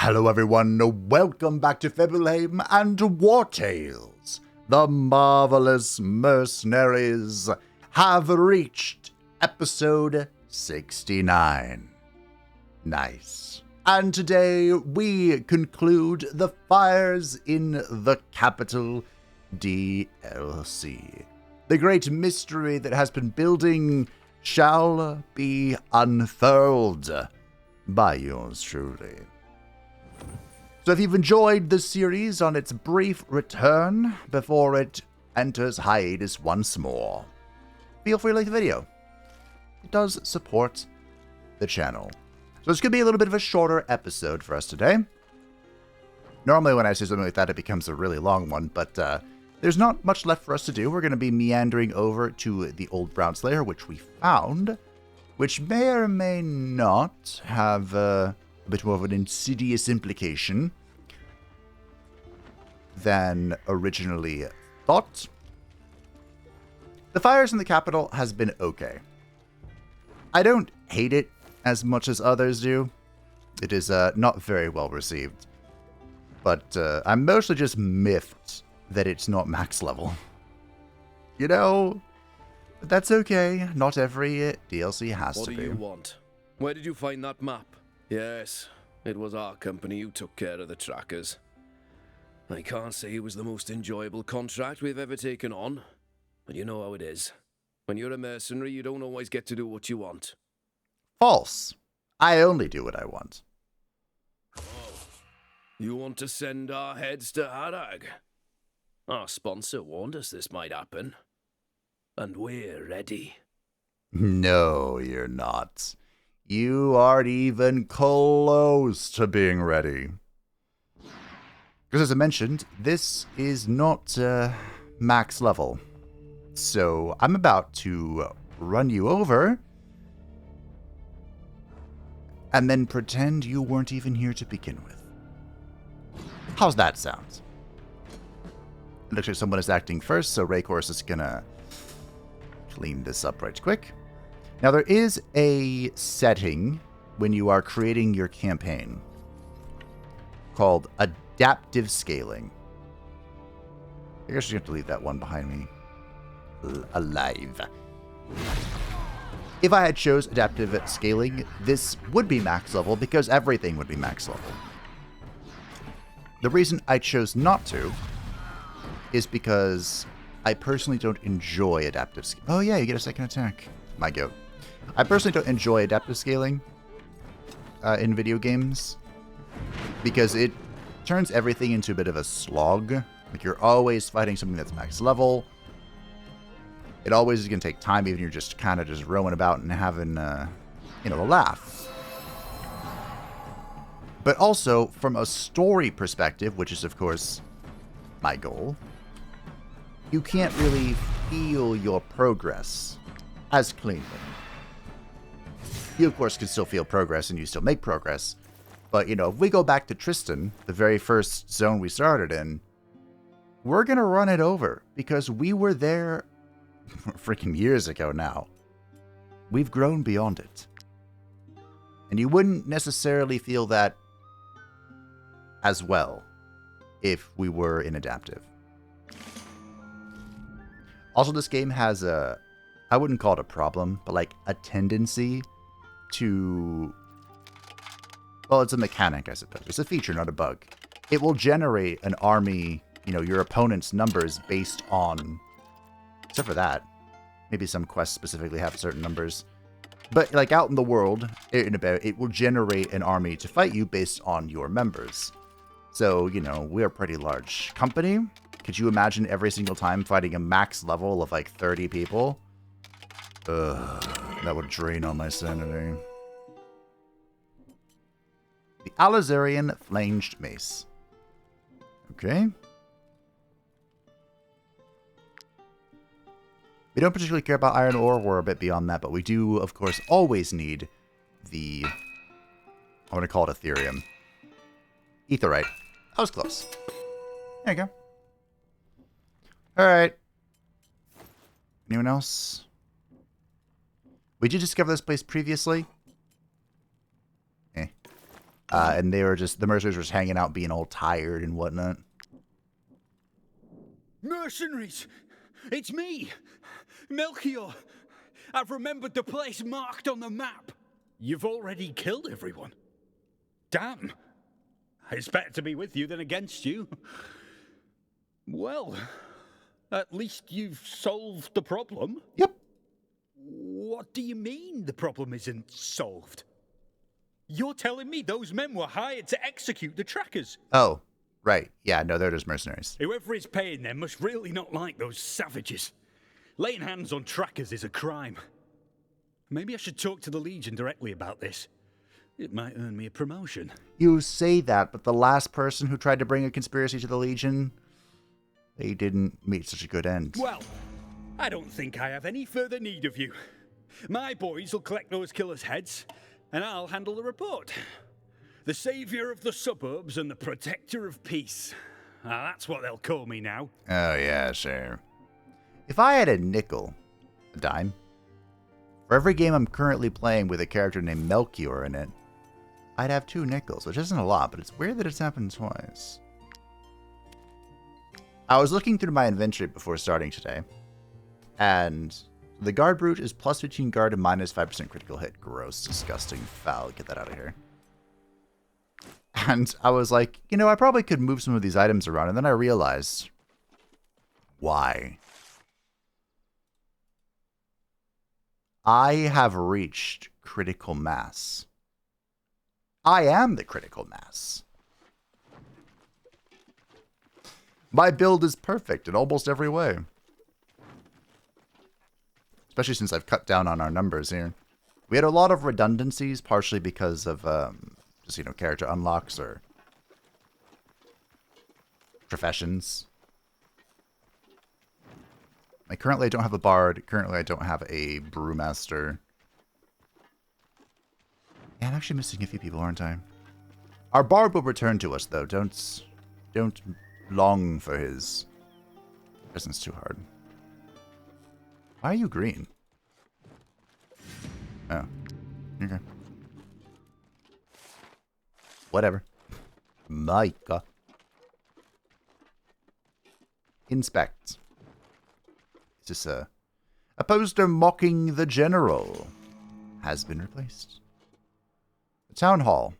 Hello everyone, welcome back to Fibulame and Wartales. The marvelous Mercenaries have reached episode 69. Nice. And today we conclude the Fires in the Capital DLC. The great mystery that has been building shall be unfurled by yours truly. So if you've enjoyed the series on its brief return before it enters hiatus once more, feel free to like the video. It does support the channel. So this could be a little bit of a shorter episode for us today. Normally when I say something like that, it becomes a really long one, but there's not much left for us to do. We're going to be meandering over to the old Brown Slayer, which we found, which may or may not have a bit more of an insidious implication than originally thought. The Fires in the Capital has been okay. I don't hate it as much as others do. It is not very well received. But I'm mostly just miffed that it's not max level. You know, but that's okay. Not every DLC has to be. What do you want? Where did you find that map? Yes, it was our company who took care of the trackers. I can't say it was the most enjoyable contract we've ever taken on, but you know how it is. When you're a mercenary, you don't always get to do what you want. False. I only do what I want. Oh, you want to send our heads to Harag? Our sponsor warned us this might happen, and we're ready. No, you're not. You aren't even close to being ready. Because as I mentioned, this is not max level. So I'm about to run you over and then pretend you weren't even here to begin with. How's that sound? It looks like someone is acting first, so Raycourse is gonna clean this up right quick. Now, there is a setting when you are creating your campaign called adaptive scaling. I guess you have to leave that one behind me alive. If I had chose adaptive scaling, this would be max level because everything would be max level. The reason I chose not to is because I personally don't enjoy adaptive scaling. Oh yeah, you get a second attack. My goat. I personally don't enjoy adaptive scaling in video games because it turns everything into a bit of a slog. Like, you're always fighting something that's max level. It always is going to take time, even if you're just kind of just roaming about and having, a laugh. But also, from a story perspective, which is, of course, my goal, you can't really feel your progress as cleanly. You, of course, can still feel progress and you still make progress. But, if we go back to Tristan, the very first zone we started in, we're going to run it over because we were there freaking years ago now. We've grown beyond it. And you wouldn't necessarily feel that as well if we were in adaptive. Also, this game has I wouldn't call it a problem, but like a tendency to, well, it's a mechanic, I suppose. It's a feature, not a bug. It will generate an army, your opponent's numbers based on, except for that, maybe some quests specifically have certain numbers. But like out in the world, it will generate an army to fight you based on your members. So, we're a pretty large company. Could you imagine every single time fighting a max level of like 30 people? That would drain on my sanity. The Alizarian Flanged Mace. Okay. We don't particularly care about iron ore. We're a bit beyond that, but we do, of course, always need the, I want to call it Ethereum. Aetheryte. That was close. There you go. Alright. Anyone else? We did discover this place previously. And they were just, the mercenaries were just hanging out, being all tired and whatnot. Mercenaries! It's me! Melchior! I've remembered the place marked on the map. You've already killed everyone. Damn. It's better to be with you than against you. Well, at least you've solved the problem. Yep. What do you mean the problem isn't solved? You're telling me those men were hired to execute the trackers? Oh, right. Yeah, no, they're just mercenaries. Whoever is paying them must really not like those savages. Laying hands on trackers is a crime. Maybe I should talk to the Legion directly about this. It might earn me a promotion. You say that, but the last person who tried to bring a conspiracy to the Legion, they didn't meet such a good end. Well, I don't think I have any further need of you. My boys will collect those killers' heads, and I'll handle the report. The saviour of the suburbs and the protector of peace. That's what they'll call me now. Oh, yeah, sure. If I had a nickel, a dime, for every game I'm currently playing with a character named Melchior in it, I'd have 2 nickels, which isn't a lot, but it's weird that it's happened twice. I was looking through my inventory before starting today, and the guard brute is plus 15 guard and minus 5% critical hit. Gross, disgusting, foul. Get that out of here. And I was like, you know, I probably could move some of these items around, and then I realized, why? I have reached critical mass. I am the critical mass. My build is perfect in almost every way. Especially since I've cut down on our numbers here. We had a lot of redundancies, partially because of just, you know, character unlocks or professions. Like, currently I don't have a bard. Currently I don't have a brewmaster. Yeah, I'm actually missing a few people, aren't I? Our bard will return to us, though. Don't long for his presence too hard. Why are you green? Oh. Okay. Whatever. Micah. Inspect. Is this a poster mocking the general? Has been replaced. The town hall.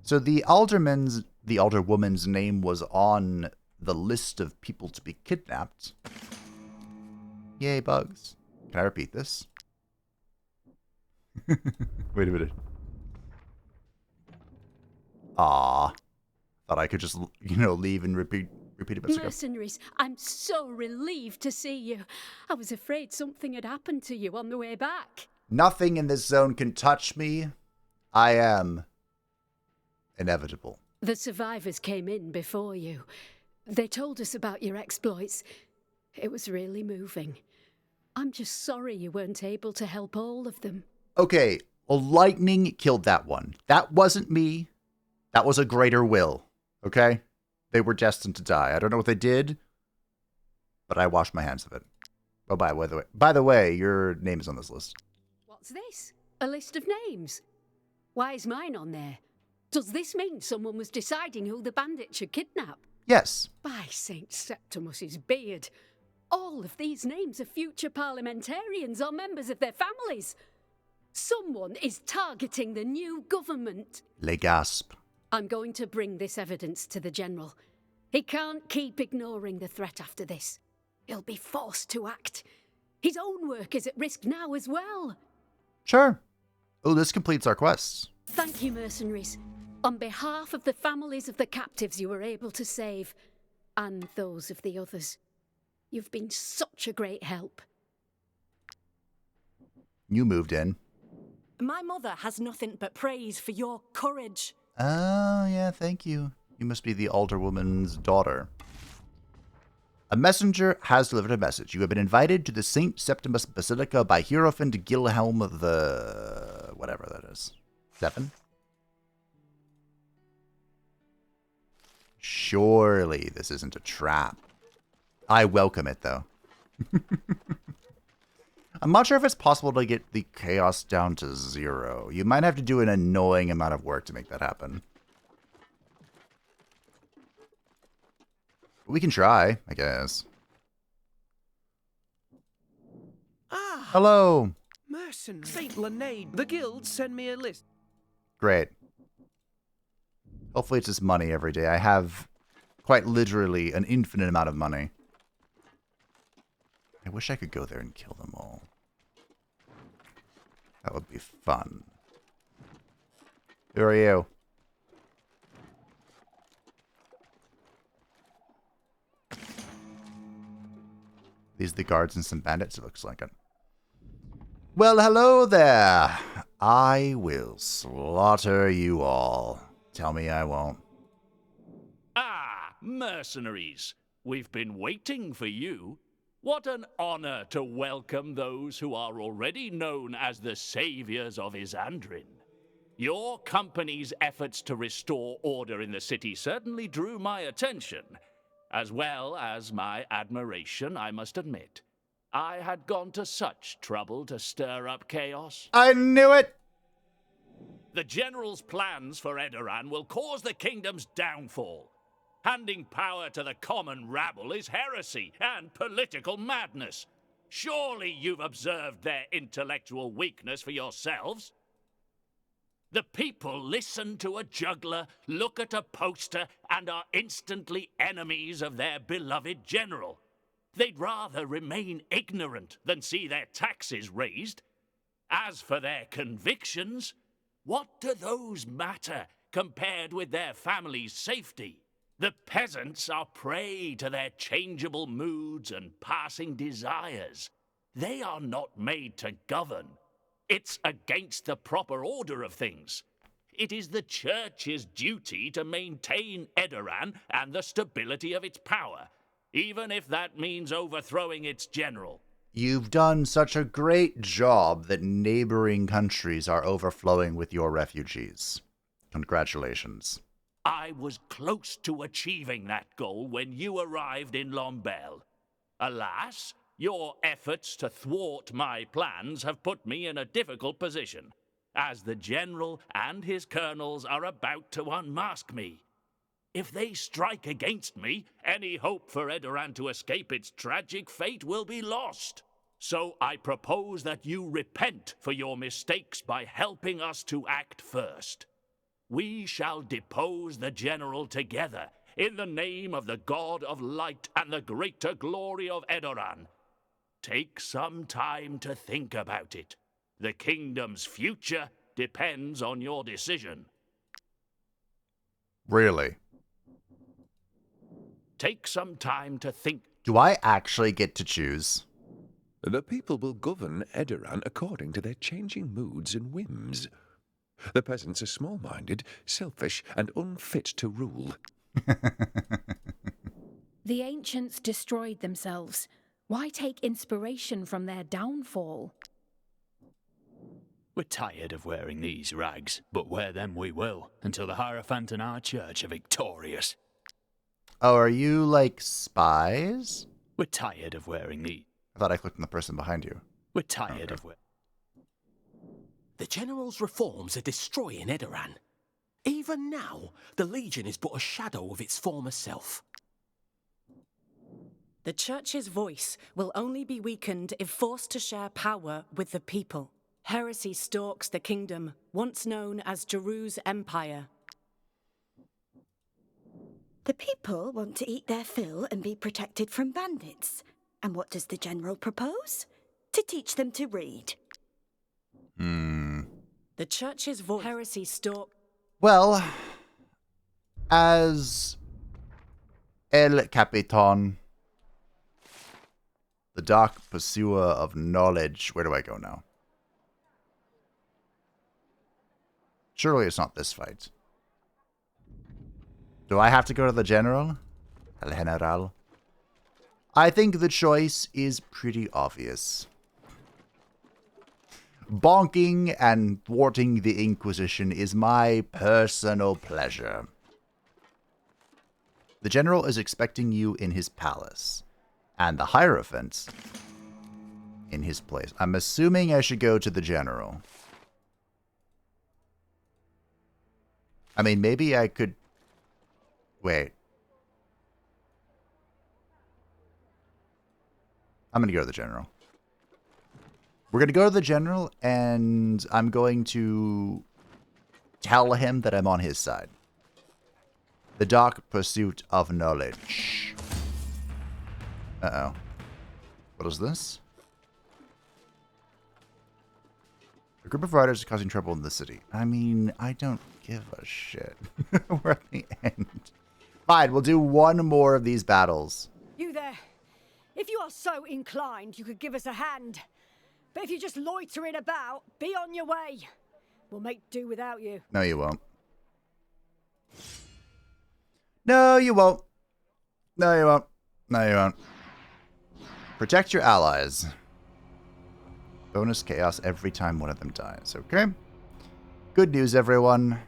So the alderwoman's name was on the list of people to be kidnapped. Yay, bugs. Can I repeat this? Wait a minute. Thought I could just, you know, leave and repeat it. Mercenaries, I'm so relieved to see you. I was afraid something had happened to you on the way back. Nothing in this zone can touch me. I am inevitable. The survivors came in before you. They told us about your exploits. It was really moving. I'm just sorry you weren't able to help all of them. Okay, well, lightning killed that one. That wasn't me. That was a greater will. Okay? They were destined to die. I don't know what they did, but I washed my hands of it. Oh, by the way, your name is on this list. What's this? A list of names? Why is mine on there? Does this mean someone was deciding who the bandit should kidnap? Yes. By St. Septimus's beard. All of these names are future parliamentarians or members of their families. Someone is targeting the new government. Les gasp. I'm going to bring this evidence to the General. He can't keep ignoring the threat after this. He'll be forced to act. His own work is at risk now as well. Sure. Oh, this completes our quests. Thank you, mercenaries. On behalf of the families of the captives you were able to save, and those of the others, you've been such a great help. You moved in. My mother has nothing but praise for your courage. Oh, yeah, thank you. You must be the alderwoman's daughter. A messenger has delivered a message. You have been invited to the St. Septimus Basilica by Hierophant Gilhelm the... whatever that is. 7? Surely this isn't a trap. I welcome it, though. I'm not sure if it's possible to get the chaos down to 0. You might have to do an annoying amount of work to make that happen. We can try, I guess. Ah, Hello. Mercenaries. Saint Lenaid. The guild send me a list. Great. Hopefully it's just money every day. I have quite literally an infinite amount of money. I wish I could go there and kill them all. That would be fun. Who are you? These are the guards and some bandits, it looks like it. Well, hello there. I will slaughter you all. Tell me I won't. Ah, mercenaries. We've been waiting for you. What an honor to welcome those who are already known as the saviors of Isandrin. Your company's efforts to restore order in the city certainly drew my attention, as well as my admiration, I must admit. I had gone to such trouble to stir up chaos. I knew it! The general's plans for Edoran will cause the kingdom's downfall. Handing power to the common rabble is heresy and political madness. Surely you've observed their intellectual weakness for yourselves. The people listen to a juggler, look at a poster, and are instantly enemies of their beloved general. They'd rather remain ignorant than see their taxes raised. As for their convictions, what do those matter compared with their family's safety? The peasants are prey to their changeable moods and passing desires. They are not made to govern. It's against the proper order of things. It is the church's duty to maintain Edoran and the stability of its power, even if that means overthrowing its general. You've done such a great job that neighboring countries are overflowing with your refugees. Congratulations. I was close to achieving that goal when you arrived in Lombel. Alas, your efforts to thwart my plans have put me in a difficult position, as the general and his colonels are about to unmask me. If they strike against me, any hope for Edoran to escape its tragic fate will be lost. So I propose that you repent for your mistakes by helping us to act first. We shall depose the general together, in the name of the God of Light and the greater glory of Edoran. Take some time to think about it. The kingdom's future depends on your decision. Really? Take some time to think. Do I actually get to choose? The people will govern Edoran according to their changing moods and whims. The peasants are small-minded, selfish, and unfit to rule. The ancients destroyed themselves. Why take inspiration from their downfall? We're tired of wearing these rags, but wear them we will, until the Hierophant and our church are victorious. Oh, are you, like, spies? We're tired of wearing these. I thought I clicked on the person behind you. We're tired of wearing... The general's reforms are destroying Edoran. Even now, the Legion is but a shadow of its former self. The church's voice will only be weakened if forced to share power with the people. Heresy stalks the kingdom, once known as Jeru's empire. The people want to eat their fill and be protected from bandits. And what does the general propose? To teach them to read. The church's voice. Heresy stalk. Well, as El Capitan, the dark pursuer of knowledge, where do I go now? Surely it's not this fight. Do I have to go to the general? El General? I think the choice is pretty obvious. Bonking and thwarting the Inquisition is my personal pleasure. The general is expecting you in his palace, and the Hierophant in his place? I'm assuming I should go to the general. I mean, maybe I could... Wait. I'm going to go to the general. We're going to go to the general, and I'm going to tell him that I'm on his side. The dark pursuit of knowledge. Uh-oh. What is this? A group of riders are causing trouble in the city. I mean, I don't give a shit. We're at the end. Fine, we'll do one more of these battles. You there. If you are so inclined, you could give us a hand. But if you're just loitering about, be on your way. We'll make do without you. No, you won't. No, you won't. No, you won't. No, you won't. Protect your allies. Bonus chaos every time one of them dies. Okay. Good news, everyone.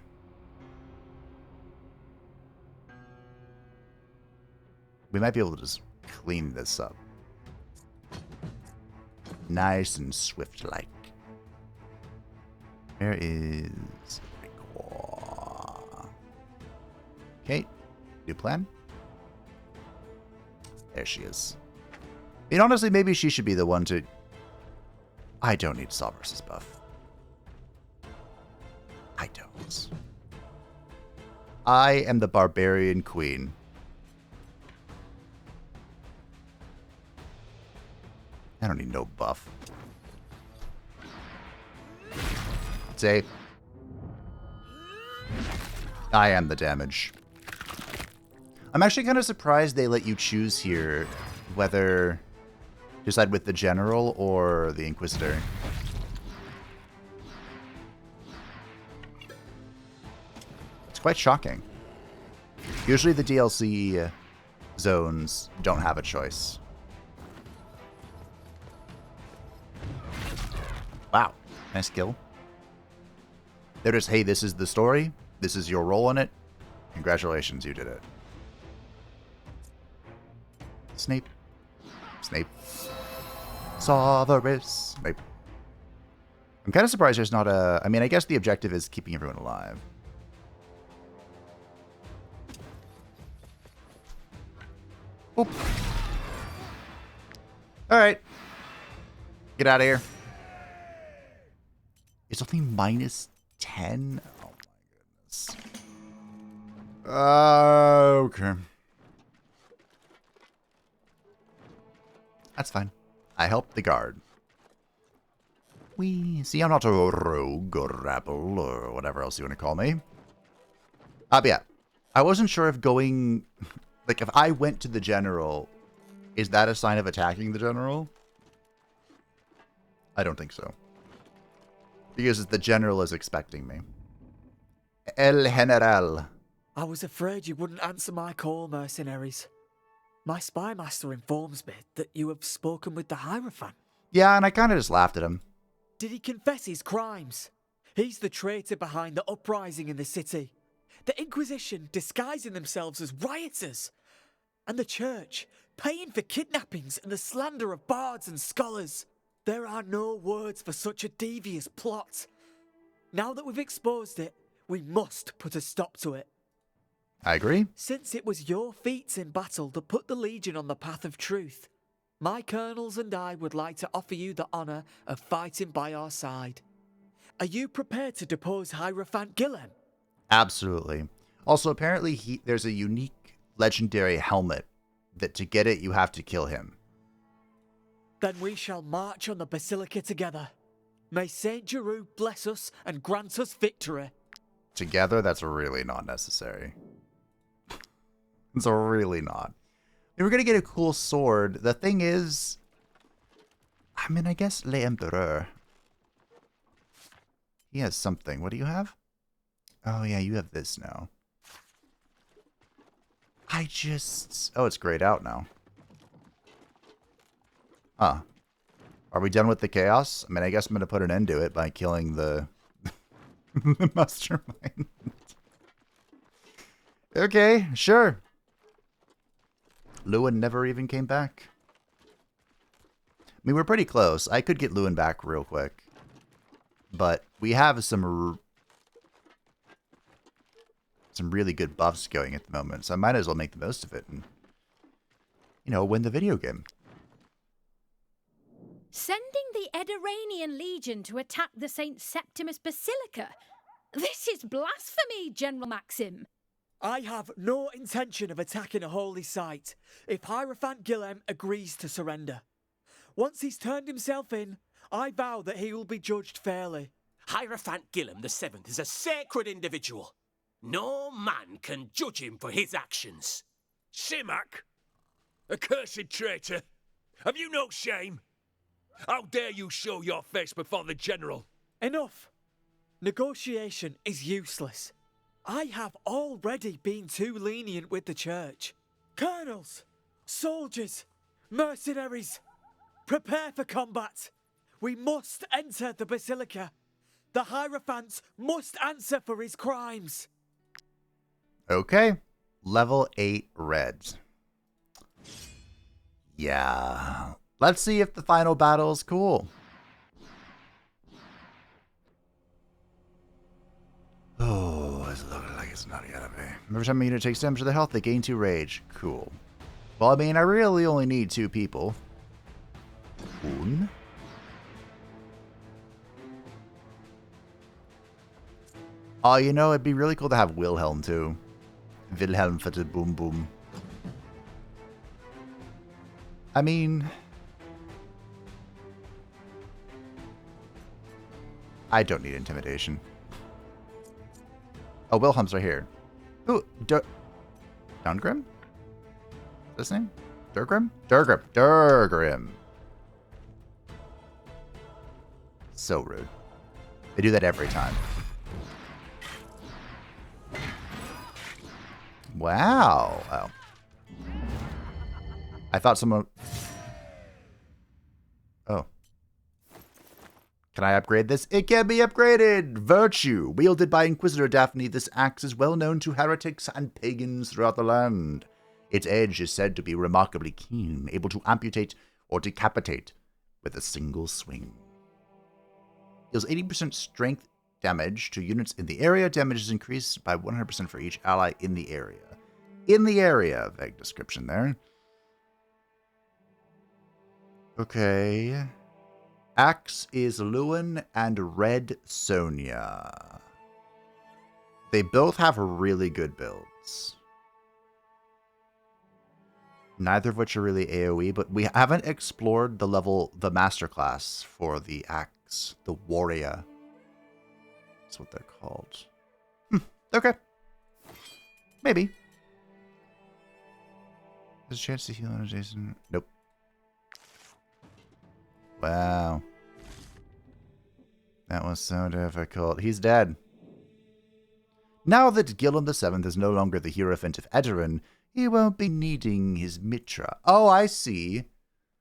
We might be able to just clean this up. Nice and swift-like. Where is... Okay. New plan. There she is. I mean, honestly, maybe she should be the one to... I don't need Saw versus buff. I don't. I am the barbarian queen. I don't need no buff. Say, I am the damage. I'm actually kind of surprised they let you choose here whether to side with the general or the Inquisitor. It's quite shocking. Usually the DLC zones don't have a choice. Wow, nice kill. They're just, hey, this is the story. This is your role in it. Congratulations, you did it. Snape. Snape. Severus. Snape. I'm kind of surprised there's not a... I mean, I guess the objective is keeping everyone alive. Oop. Alright. Get out of here. It's only minus 10? Oh my goodness. Okay. That's fine. I helped the guard. See, I'm not a rogue or rebel or whatever else you want to call me. But yeah. I wasn't sure if going... Like, if I went to the general, is that a sign of attacking the general? I don't think so. Because the general is expecting me. El General. I was afraid you wouldn't answer my call, mercenaries. My spy master informs me that you have spoken with the Hierophant. Yeah, and I kind of just laughed at him. Did he confess his crimes? He's the traitor behind the uprising in the city. The Inquisition disguising themselves as rioters. And the Church paying for kidnappings and the slander of bards and scholars. There are no words for such a devious plot. Now that we've exposed it, we must put a stop to it. I agree. Since it was your feats in battle that put the Legion on the path of truth, my colonels and I would like to offer you the honour of fighting by our side. Are you prepared to depose Hierophant Gillen? Absolutely. Also, apparently there's a unique legendary helmet that to get it, you have to kill him. Then we shall march on the Basilica together. May Saint Giroux bless us and grant us victory. Together? That's really not necessary. It's really not. I mean, we're going to get a cool sword. The thing is... I mean, I guess L'Empereur. He has something. What do you have? Oh, yeah, you have this now. I just... Oh, it's grayed out now. Huh. Are we done with the chaos? I mean, I guess I'm going to put an end to it by killing the... the mastermind. Okay, sure. Lewin never even came back. mean, we're pretty close. I could get Lewin back real quick. But we have some really good buffs going at the moment, so I might as well make the most of it and, you know, win the video game. Sending the Ediranian Legion to attack the St. Septimus Basilica? This is blasphemy, General Maxim. I have no intention of attacking a holy site if Hierophant Guilhem agrees to surrender. Once he's turned himself in, I vow that he will be judged fairly. Hierophant Guilhem VII is a sacred individual. No man can judge him for his actions. Simak? Accursed traitor! Have you no shame? How dare you show your face before the general? Enough! Negotiation is useless. I have already been too lenient with the church. Colonels, soldiers, mercenaries, prepare for combat. We must enter the Basilica. The Hierophant must answer for his crimes. Okay. Level 8 reds. Yeah. Let's see if the final battle is cool. Oh, it's looking like it's not gonna be. Every time a unit takes damage to the health, they gain 2 rage. Cool. Well, I mean, I really only need 2 people. Un. Oh, you know, it'd be really cool to have Wilhelm, too. Wilhelm for the boom boom. I mean, I don't need intimidation. Oh, Wilhelm's right here. Ooh, Dungrim? Is this name? Durgrim? Durgrim. So rude. They do that every time. Wow. Oh. I thought someone... Oh. Can I upgrade this? It can be upgraded! Virtue. Wielded by Inquisitor Daphne, this axe is well known to heretics and pagans throughout the land. Its edge is said to be remarkably keen, able to amputate or decapitate with a single swing. Deals 80% strength damage to units in the area. Damage is increased by 100% for each ally in the area. In the area. Vague description there. Okay. Axe is Lewin and Red Sonia. They both have really good builds. Neither of which are really AoE, but we haven't explored the masterclass for the axe, the warrior. That's what they're called. Okay. Maybe. There's a chance to heal an adjacent... Nope. Wow. That was so difficult. He's dead. Now that Guilhem VII is no longer the Hierophant of Edirane, he won't be needing his Mitra. Oh, I see.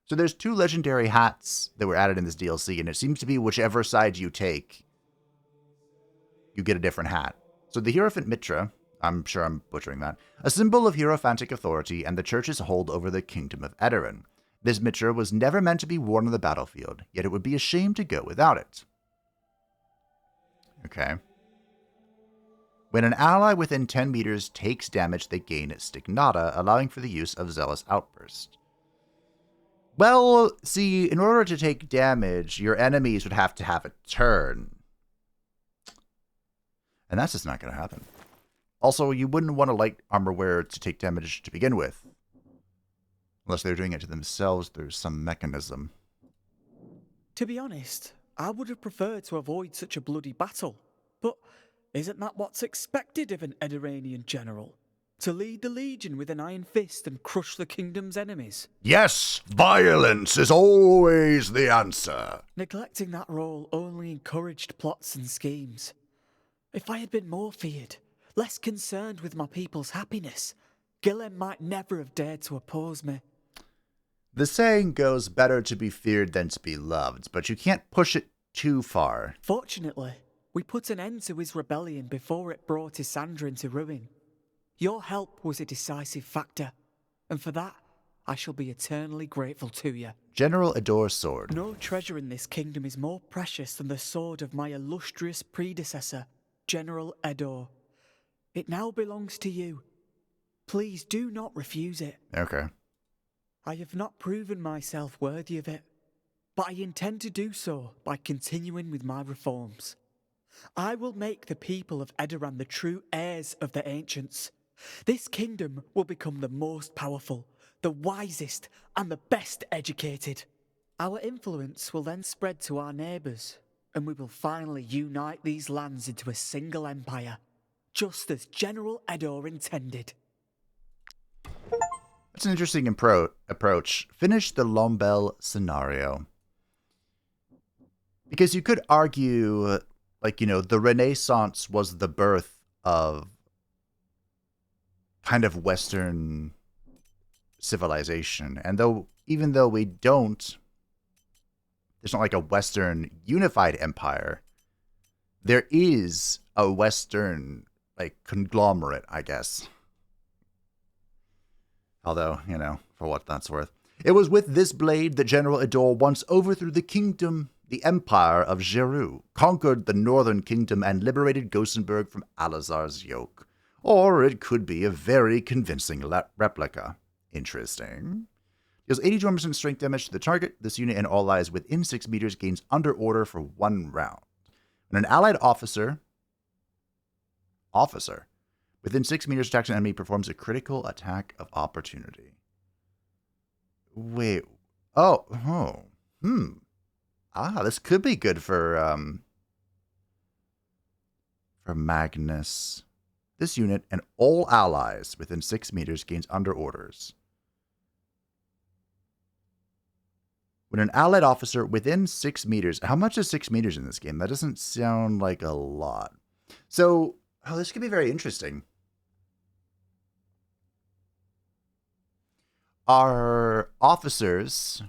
So there's 2 legendary hats that were added in this DLC, and it seems to be whichever side you take, you get a different hat. So the Hierophant Mitra, I'm sure I'm butchering that, a symbol of Hierophantic authority and the church's hold over the kingdom of Edirane. This Mitra was never meant to be worn on the battlefield, yet it would be a shame to go without it. Okay. When an ally within 10 meters takes damage, they gain Stignata, allowing for the use of Zealous Outburst. Well, see, in order to take damage, your enemies would have to have a turn. And that's just not going to happen. Also, you wouldn't want a light armor wearer to take damage to begin with. Unless they're doing it to themselves through some mechanism. To be honest, I would have preferred to avoid such a bloody battle. But isn't that what's expected of an Ediranian general? To lead the Legion with an iron fist and crush the kingdom's enemies? Yes, violence is always the answer. Neglecting that role only encouraged plots and schemes. If I had been more feared, less concerned with my people's happiness, Guilhem might never have dared to oppose me. The saying goes, better to be feared than to be loved, but you can't push it too far. Fortunately, we put an end to his rebellion before it brought Isandra into ruin. Your help was a decisive factor, and for that, I shall be eternally grateful to you. General Ador's sword. No treasure in this kingdom is more precious than the sword of my illustrious predecessor, General Ador. It now belongs to you. Please do not refuse it. Okay. I have not proven myself worthy of it, but I intend to do so by continuing with my reforms. I will make the people of Edoran the true heirs of the ancients. This kingdom will become the most powerful, the wisest, and the best educated. Our influence will then spread to our neighbours, and we will finally unite these lands into a single empire, just as General Edor intended. That's an interesting approach. Finish the Lombel scenario. Because you could argue, like, you know, the Renaissance was the birth of kind of Western civilization. And even though we don't, there's not like a Western unified empire, there is a Western, like, conglomerate, I guess. Although, you know, for what that's worth. It was with this blade that General Ador once overthrew the empire of Geru, conquered the northern kingdom, and liberated Gossenburg from Alazar's yoke. Or it could be a very convincing replica. Interesting. Deals 82% strength damage to the target. This unit and all allies within 6 meters gains under order for 1 round. When an allied officer within 6 meters attacks an enemy, performs a critical attack of opportunity. Wait. This could be good for Magnus. This unit and all allies within 6 meters gains under orders. When an allied officer within 6 meters... How much is 6 meters in this game? That doesn't sound like a lot. So, this could be very interesting. Our officers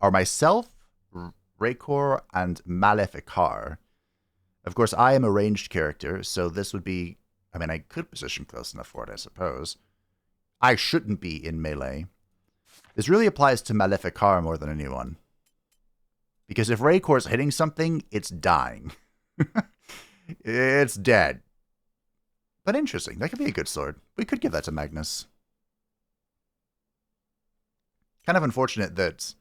are myself, Raykor, and Maleficar. Of course, I am a ranged character, so this would be... I mean, I could position close enough for it, I suppose. I shouldn't be in melee. This really applies to Maleficar more than anyone. Because if Raykor's hitting something, it's dying. It's dead. But interesting. That could be a good sword. We could give that to Magnus. Kind of unfortunate that...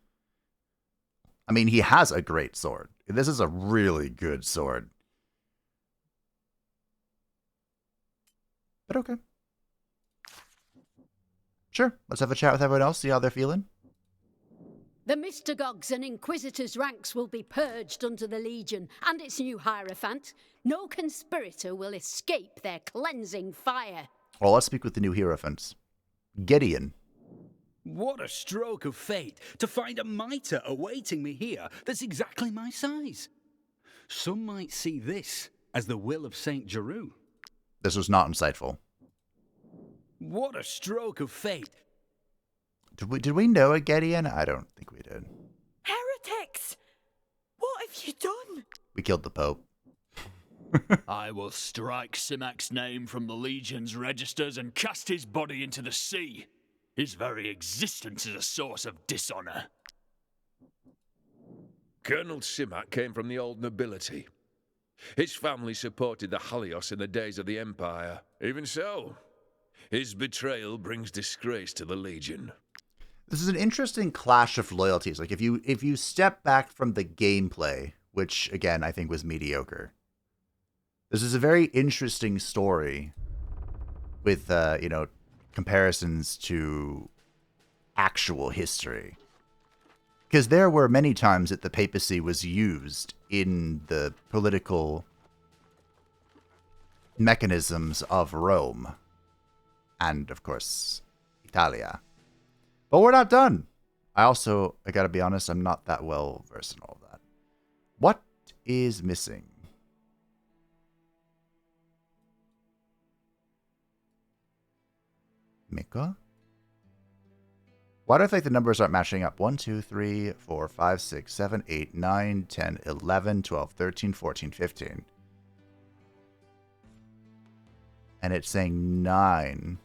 I mean, he has a great sword. This is a really good sword. But okay. Sure, let's have a chat with everyone else, see how they're feeling. The Mystagogs and Inquisitors' ranks will be purged under the Legion and its new Hierophant. No conspirator will escape their cleansing fire. Well, let's speak with the new Hierophants. Gideon. What a stroke of fate to find a mitre awaiting me here that's exactly my size. Some might see this as the will of St. Geru. This was not insightful. What a stroke of fate. Did we know a Gideon? I don't think we did. Heretics! What have you done? We killed the Pope. I will strike Simac's name from the Legion's registers and cast his body into the sea. His very existence is a source of dishonor. Colonel Simac came from the old nobility. His family supported the Halios in the days of the Empire. Even so, his betrayal brings disgrace to the Legion. This is an interesting clash of loyalties. Like, if you step back from the gameplay, which, again, I think was mediocre, this is a very interesting story with, comparisons to actual history. Because there were many times that the papacy was used in the political mechanisms of Rome. And, of course, Italia. But we're not done. I gotta be honest, I'm not that well versed in all of that. What is missing? Mika? Why do I think the numbers aren't matching up? 1, 2, 3, 4, 5, 6, 7, 8, 9, 10, 11, 12, 13, 14, 15. And it's saying 9.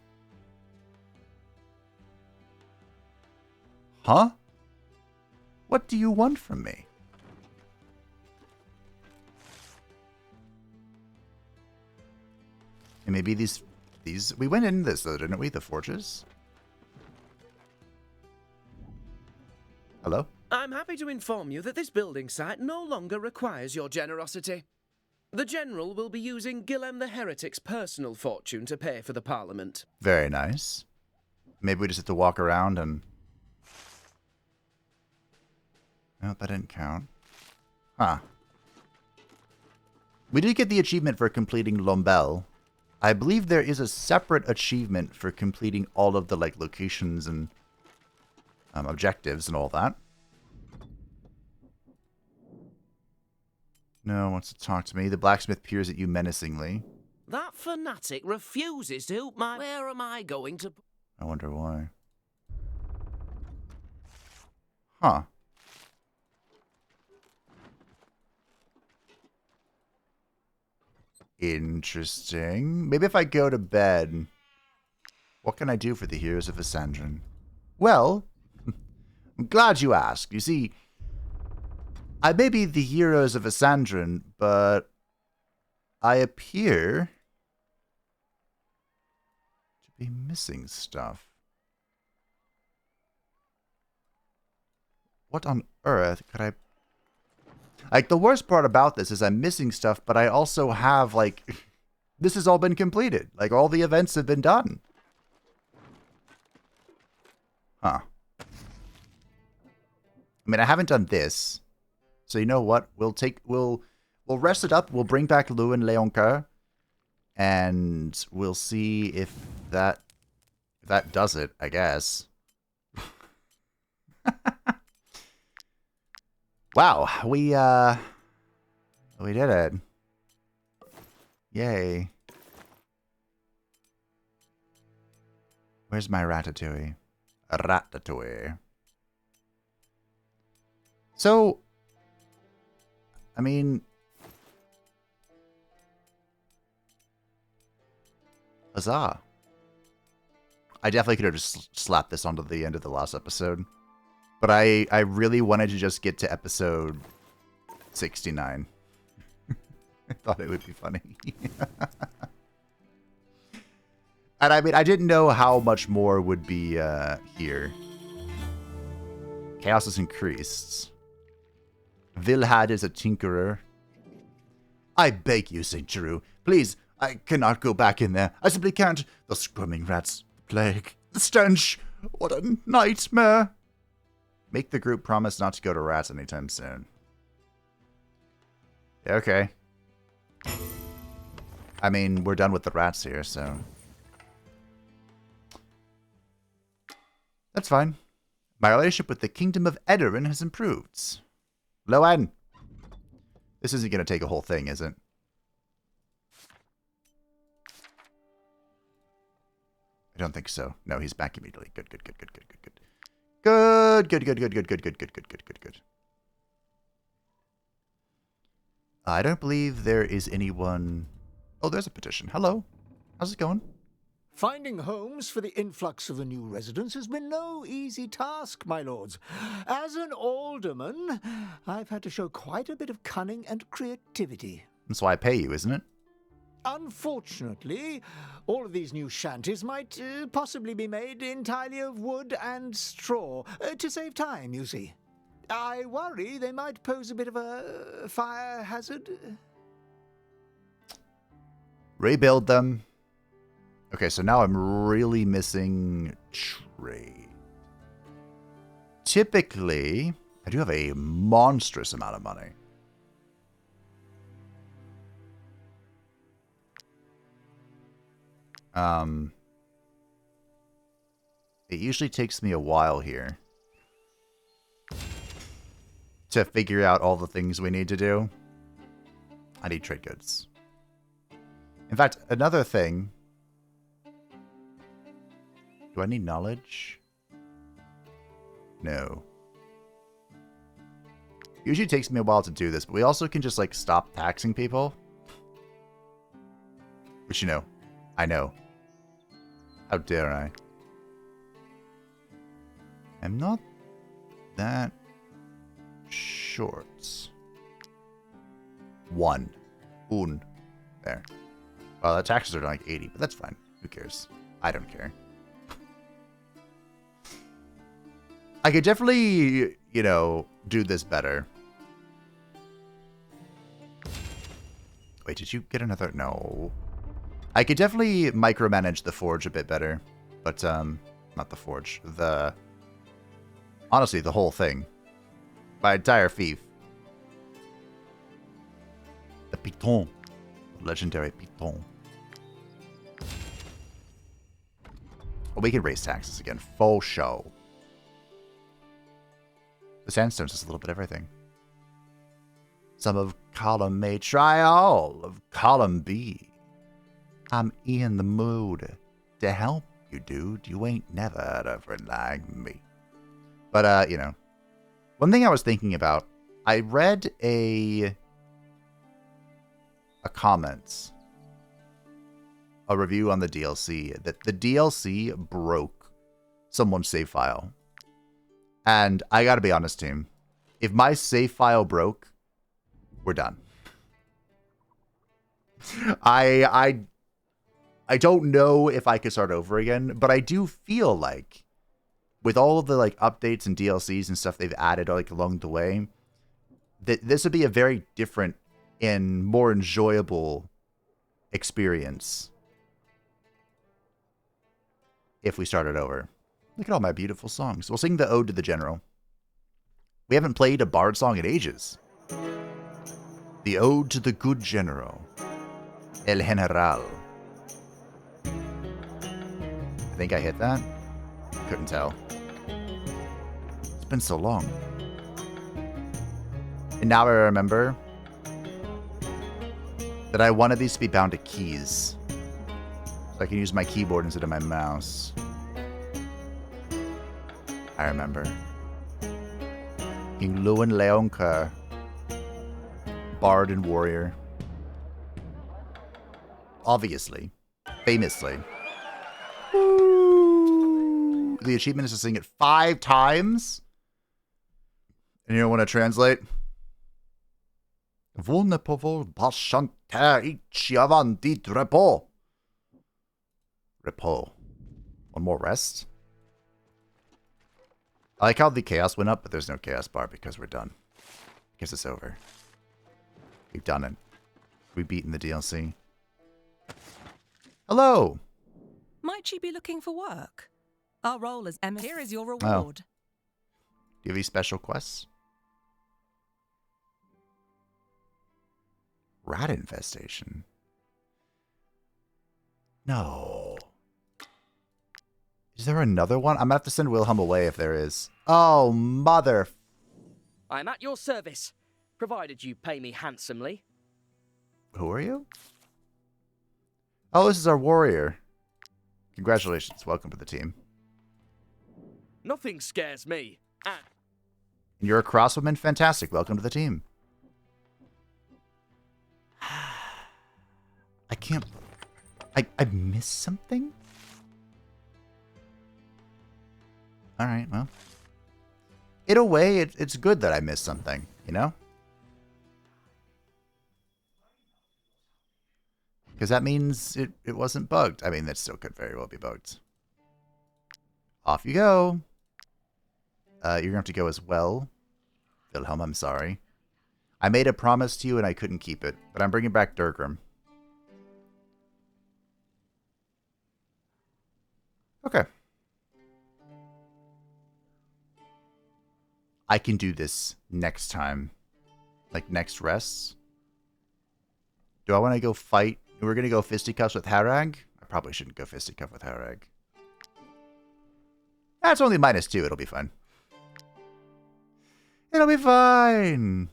Huh? What do you want from me? And maybe these we went in this though, didn't we? The forges? Hello? I'm happy to inform you that this building site no longer requires your generosity. The General will be using Guilhem the Heretic's personal fortune to pay for the Parliament. Very nice. Maybe we just have to walk around and... Nope, that didn't count. Huh. We did get the achievement for completing Lombel. I believe there is a separate achievement for completing all of the like locations and objectives and all that. No one wants to talk to me. The blacksmith peers at you menacingly. That fanatic refuses to help my... Where am I going to... I wonder why. Huh. Interesting. Maybe if I go to bed, what can I do for the heroes of Ascendron? Well, I'm glad you asked. You see, I may be the heroes of Ascendron, but I appear to be missing stuff. What on earth could I... Like, the worst part about this is I'm missing stuff, but I also have, like... This has all been completed. Like, all the events have been done. Huh. I mean, I haven't done this. So you know what? We'll rest it up. We'll bring back Lou and Leoncoeur. And we'll see if that does it, I guess. Wow, we did it. Yay. Where's my ratatouille? Ratatouille. So, I mean, huzzah. I definitely could have just slapped this onto the end of the last episode. But I really wanted to just get to episode 69. I thought it would be funny. And I mean, I didn't know how much more would be here. Chaos has increased. Vilhad is a tinkerer. I beg you, St. Giroux. Please, I cannot go back in there. I simply can't. The squirming rats, the plague, the stench. What a nightmare. Make the group promise not to go to rats anytime soon. Yeah, okay. I mean, we're done with the rats here, so... That's fine. My relationship with the Kingdom of Edoran has improved. Loan! This isn't going to take a whole thing, is it? I don't think so. No, he's back immediately. Good. Good. I don't believe there is anyone... Oh, there's a petition. Hello. How's it going? Finding homes for the influx of the new residents has been no easy task, my lords. As an alderman, I've had to show quite a bit of cunning and creativity. That's why I pay you, isn't it? Unfortunately, all of these new shanties might possibly be made entirely of wood and straw, to save time, you see. I worry they might pose a bit of a fire hazard. Rebuild them. Okay, so now I'm really missing trade. Typically, I do have a monstrous amount of money. It usually takes me a while here to figure out all the things we need to do. I need trade goods. In fact, another thing. Do I need knowledge? No. Usually takes me a while to do this, but we also can just, like, stop taxing people. Which, you know, I know. How dare I? I'm not that. Shorts. 1. Un. There. Well, the taxes are like 80, but that's fine. Who cares? I don't care. I could definitely, you know, do this better. Wait, did you get another? No. I could definitely micromanage the forge a bit better. But, not the forge. Honestly, the whole thing. My entire fief. The Piton. The legendary Piton. Well, we can raise taxes again. Full show. The sandstones is a little bit of everything. Some of column A, try all of column B. I'm in the mood to help you, dude. You ain't never had a friend like me. But, you know, one thing I was thinking about, I read a comments, a review on the DLC, that the DLC broke someone's save file. And I gotta be honest, team. If my save file broke, we're done. I don't know if I could start over again, but I do feel like with all of the like updates and DLCs and stuff they've added like along the way, that this would be a very different and more enjoyable experience if we started over. Look at all my beautiful songs. We'll sing the Ode to the General. We haven't played a bard song in ages. The Ode to the Good General. El General. I think I hit that. Couldn't tell. It's been so long. And now I remember that I wanted these to be bound to keys. So I can use my keyboard instead of my mouse. I remember. King Luan Leonca. Bard and warrior. Obviously. Famously. Woo! The achievement is to sing it 5 times. And you don't want to translate? Vous ne pouvez pas chanter ici avant dit repos. Repos. One more rest. I like how the chaos went up, but there's no chaos bar because we're done. Because it's over. We've done it. We've beaten the DLC. Hello! Might you be looking for work? Our role as emissary. Here is your reward. Oh. Do you have any special quests? Rat infestation. No. Is there another one? I'm gonna have to send Wilhelm away if there is. Oh, mother. I'm at your service, provided you pay me handsomely. Who are you? Oh, this is our warrior. Congratulations. Welcome to the team. Nothing scares me. And you're a crosswoman? Fantastic. Welcome to the team. I can't... I missed something? Alright, well. In a way, it's good that I missed something, you know? Because that means it wasn't bugged. I mean, that still could very well be bugged. Off you go. You're going to have to go as well. Wilhelm, I'm sorry. I made a promise to you and I couldn't keep it. But I'm bringing back Durgrim. Okay. I can do this next time. Like next rests. Do I want to go fight? We're going to go fisticuffs with Harag? I probably shouldn't go fisticuff with Harag. That's only -2. It'll be fine. It'll be fine.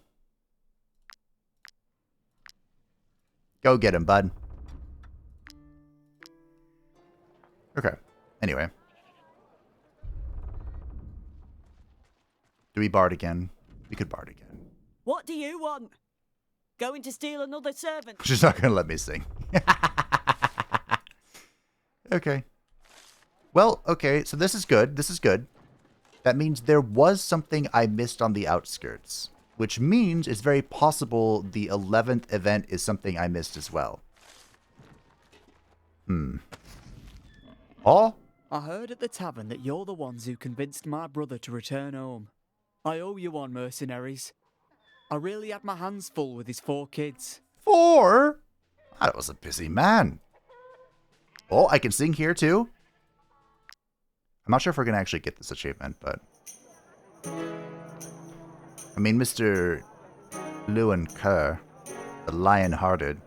Go get him, bud. Okay. Anyway. Do we bard again? We could bard again. What do you want? Going to steal another servant? She's not going to let me sing. Okay. Well, okay, so this is good. This is good. that means there was something I missed on the outskirts, which means it's very possible the 11th event is something I missed as well. Oh? I heard at the tavern that you're the ones who convinced my brother to return home. I owe you one, mercenaries. I really had my hands full with his 4 kids. 4? That was a busy man. Oh, I can sing here too. I'm not sure if we're going to actually get this achievement, but... I mean, Mr. Lewin Kerr, the lion-hearted.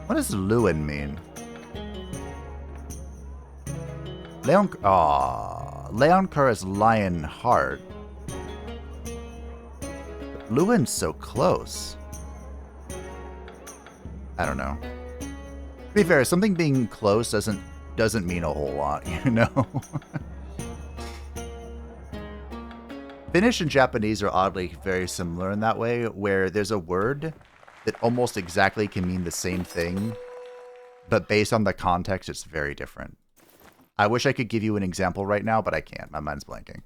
What does Lewin mean? Leon Kerr is lion heart. But Lewin's so close. I don't know. To be fair, something being close doesn't mean a whole lot, you know? Finnish and Japanese are oddly very similar in that way, where there's a word that almost exactly can mean the same thing, but based on the context, it's very different. I wish I could give you an example right now, but I can't. My mind's blanking.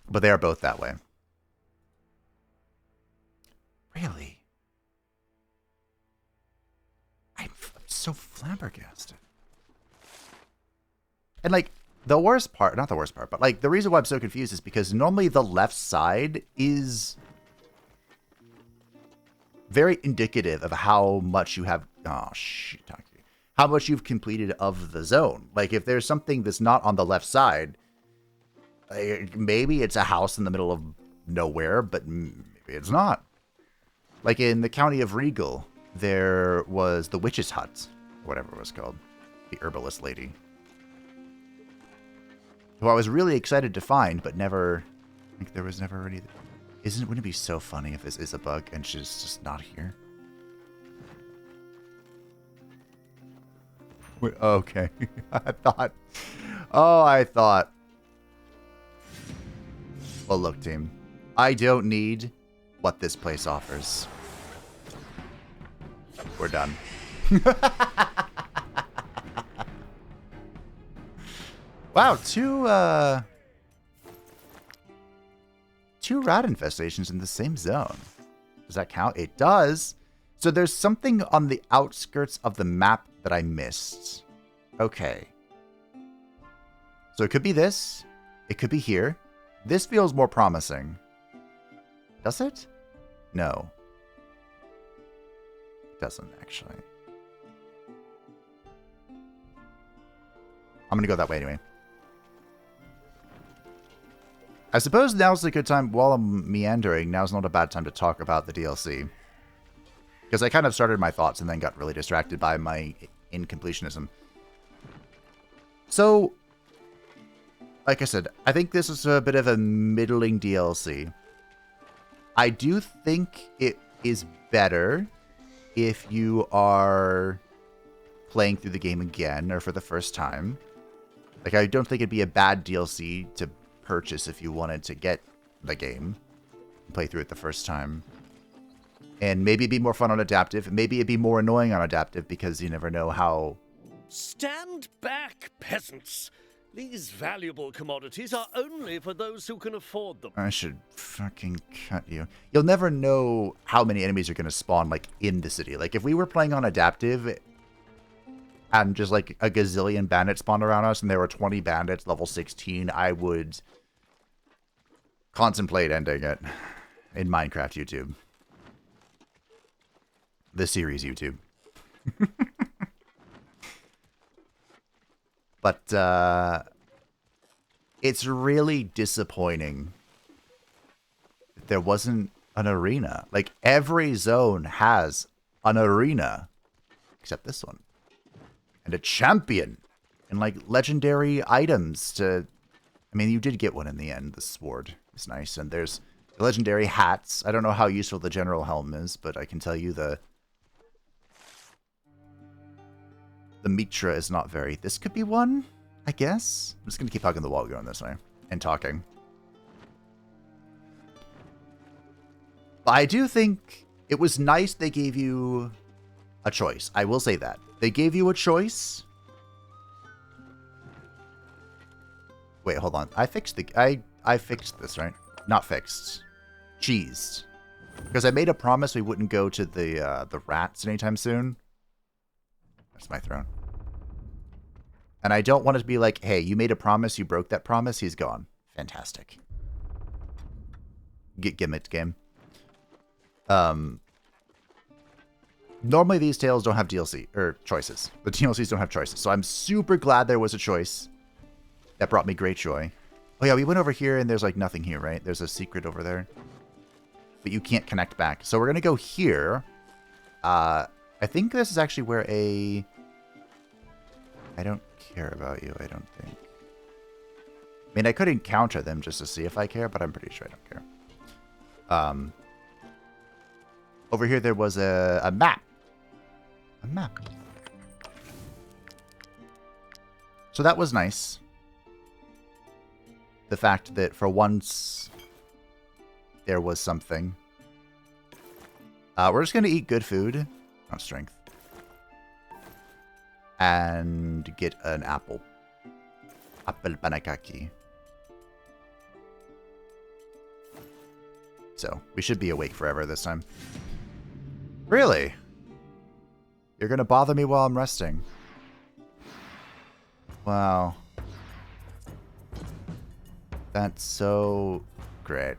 But they are both that way. Really? I'm so flabbergasted. And like, the worst part, not the worst part, but like the reason why I'm so confused is because normally the left side is very indicative of how much you have, oh shit, how much you've completed of the zone. Like if there's something that's not on the left side, maybe it's a house in the middle of nowhere, but maybe it's not. Like in the county of Regal, there was the witch's hut, or whatever it was called, the herbalist lady, who I was really excited to find, but never, like there was never any. Wouldn't it be so funny if this is a bug and she's just not here? Wait, okay. I thought. Well, look, team. I don't need what this place offers. We're done. Wow, two rat infestations in the same zone. Does that count? It does. So there's something on the outskirts of the map that I missed. Okay. So it could be this. It could be here. This feels more promising. Does it? No. It doesn't, actually. I'm going to go that way anyway. I suppose now's a good time, while I'm meandering, now's not a bad time to talk about the DLC. Because I kind of started my thoughts and then got really distracted by my incompletionism. So, like I said, I think this is a bit of a middling DLC. I do think it is better if you are playing through the game again or for the first time. Like, I don't think it'd be a bad DLC to purchase if you wanted to get the game and play through it the first time. And maybe it'd be more fun on adaptive. Maybe it'd be more annoying on adaptive because you never know how... Stand back, peasants. These valuable commodities are only for those who can afford them. I should fucking cut you. You'll never know how many enemies are going to spawn, like, in the city. Like, if we were playing on adaptive and just, like, a gazillion bandits spawned around us and there were 20 bandits, level 16, I would contemplate ending it in Minecraft YouTube. The series YouTube. But, it's really disappointing that there wasn't an arena. Like, every zone has an arena. Except this one. And a champion. And, like, legendary items to... I mean, you did get one in the end. The sword is nice. And there's legendary hats. I don't know how useful the general helm is, but I can tell you the Mitra is not very... This could be one, I guess. I'm just going to keep hugging the wall going this way. And talking. But I do think it was nice they gave you a choice. I will say that. They gave you a choice. Wait, hold on. I fixed this, right? Not fixed. Cheesed. Because I made a promise we wouldn't go to the rats anytime soon. That's my throne. And I don't want it to be like, hey, you made a promise, you broke that promise, he's gone. Fantastic. Get gimmicked, game. Normally these tales don't have DLC, or choices. The DLCs don't have choices. So I'm super glad there was a choice. That brought me great joy. Oh yeah, we went over here and there's like nothing here, right? There's a secret over there. But you can't connect back. So we're going to go here. I think this is actually where a... I don't care about you, I don't think. I mean, I could encounter them just to see if I care, but I'm pretty sure I don't care. Over here there was a map. A map. So that was nice. The fact that for once there was something. We're just going to eat good food. Not strength. And get an apple. Apple banakaki. So, we should be awake forever this time. Really? You're going to bother me while I'm resting? Wow. That's so great.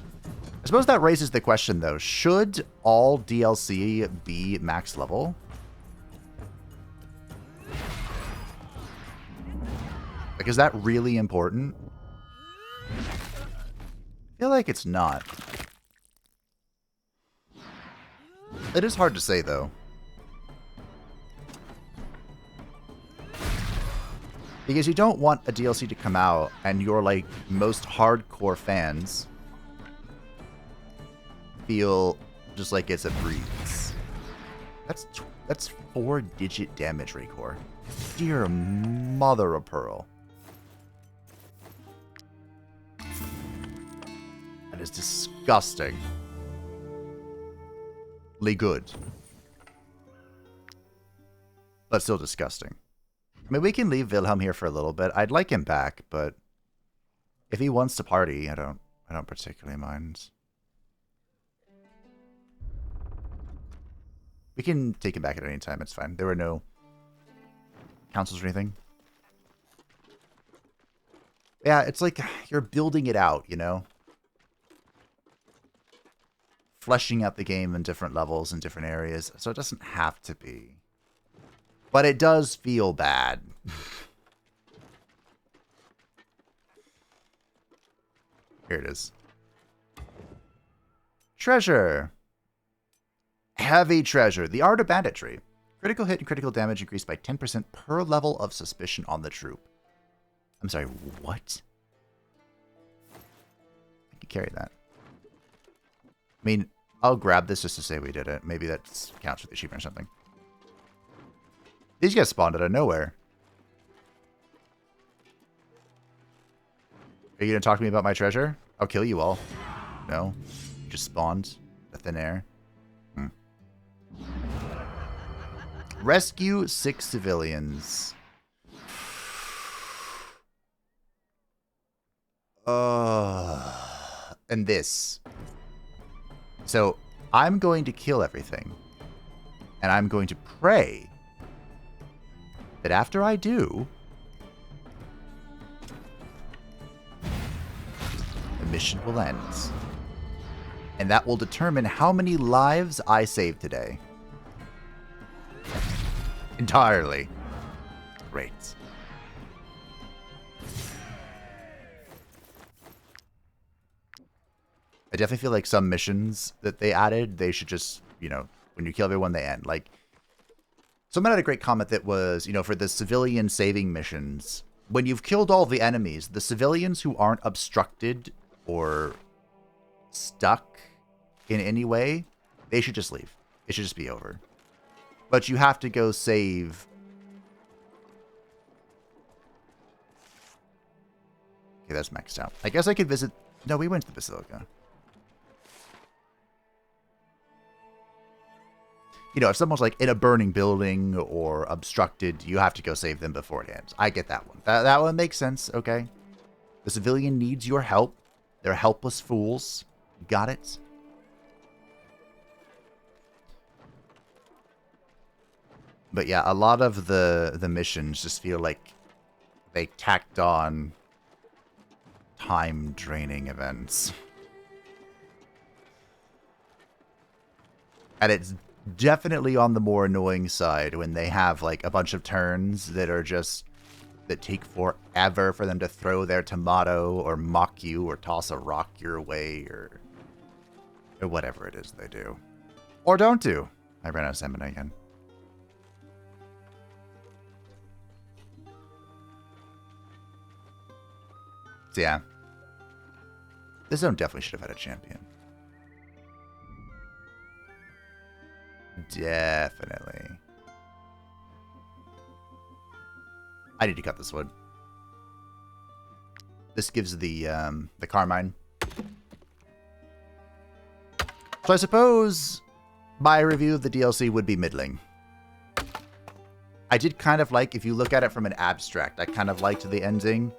I suppose that raises the question, though. Should all DLC be max level? Like, is that really important? I feel like it's not. It is hard to say, though. Because you don't want a DLC to come out and your, like, most hardcore fans feel just like it's a breeze. That's 4-digit damage, Raycor. Dear mother of pearl. That is disgusting. Good. But still disgusting. I mean, we can leave Wilhelm here for a little bit. I'd like him back, but if he wants to party, I don't particularly mind. We can take him back at any time. It's fine. There were no councils or anything. Yeah, it's like you're building it out, you know? Fleshing out the game in different levels and different areas. So it doesn't have to be. But it does feel bad. Here it is. Treasure. Heavy treasure. The art of banditry. Critical hit and critical damage increased by 10% per level of suspicion on the troop. I'm sorry, what? I can carry that. I mean, I'll grab this just to say we did it. Maybe that counts with the achievement or something. These guys spawned out of nowhere. Are you going to talk to me about my treasure? I'll kill you all. No. You just spawned out of thin air. Rescue 6 civilians. And this. So, I'm going to kill everything. And I'm going to pray that after I do, the mission will end. And that will determine how many lives I save today. Entirely. Great. I definitely feel like some missions that they added, they should just, you know, when you kill everyone, they end. Like, someone had a great comment that was, you know, for the civilian saving missions, when you've killed all the enemies, the civilians who aren't obstructed or stuck in any way, they should just leave. It should just be over. But you have to go save. Okay, that's maxed out. I guess I could visit. No, we went to the Basilica. you know, if someone's like in a burning building or obstructed, you have to go save them beforehand. I get that one. That one makes sense, okay? The civilian needs your help. They're helpless fools. Got it? But yeah, a lot of the missions just feel like they tacked on time-draining events. And it's definitely on the more annoying side when they have like a bunch of turns that are just that take forever for them to throw their tomato or mock you or toss a rock your way or whatever it is they do. Or don't do. I ran out of stamina again. So yeah. This zone definitely should have had a champion. Definitely. I need to cut this wood. This gives the Carmine. So I suppose my review of the DLC would be middling. I did kind of like, if you look at it from an abstract, I kind of liked the ending.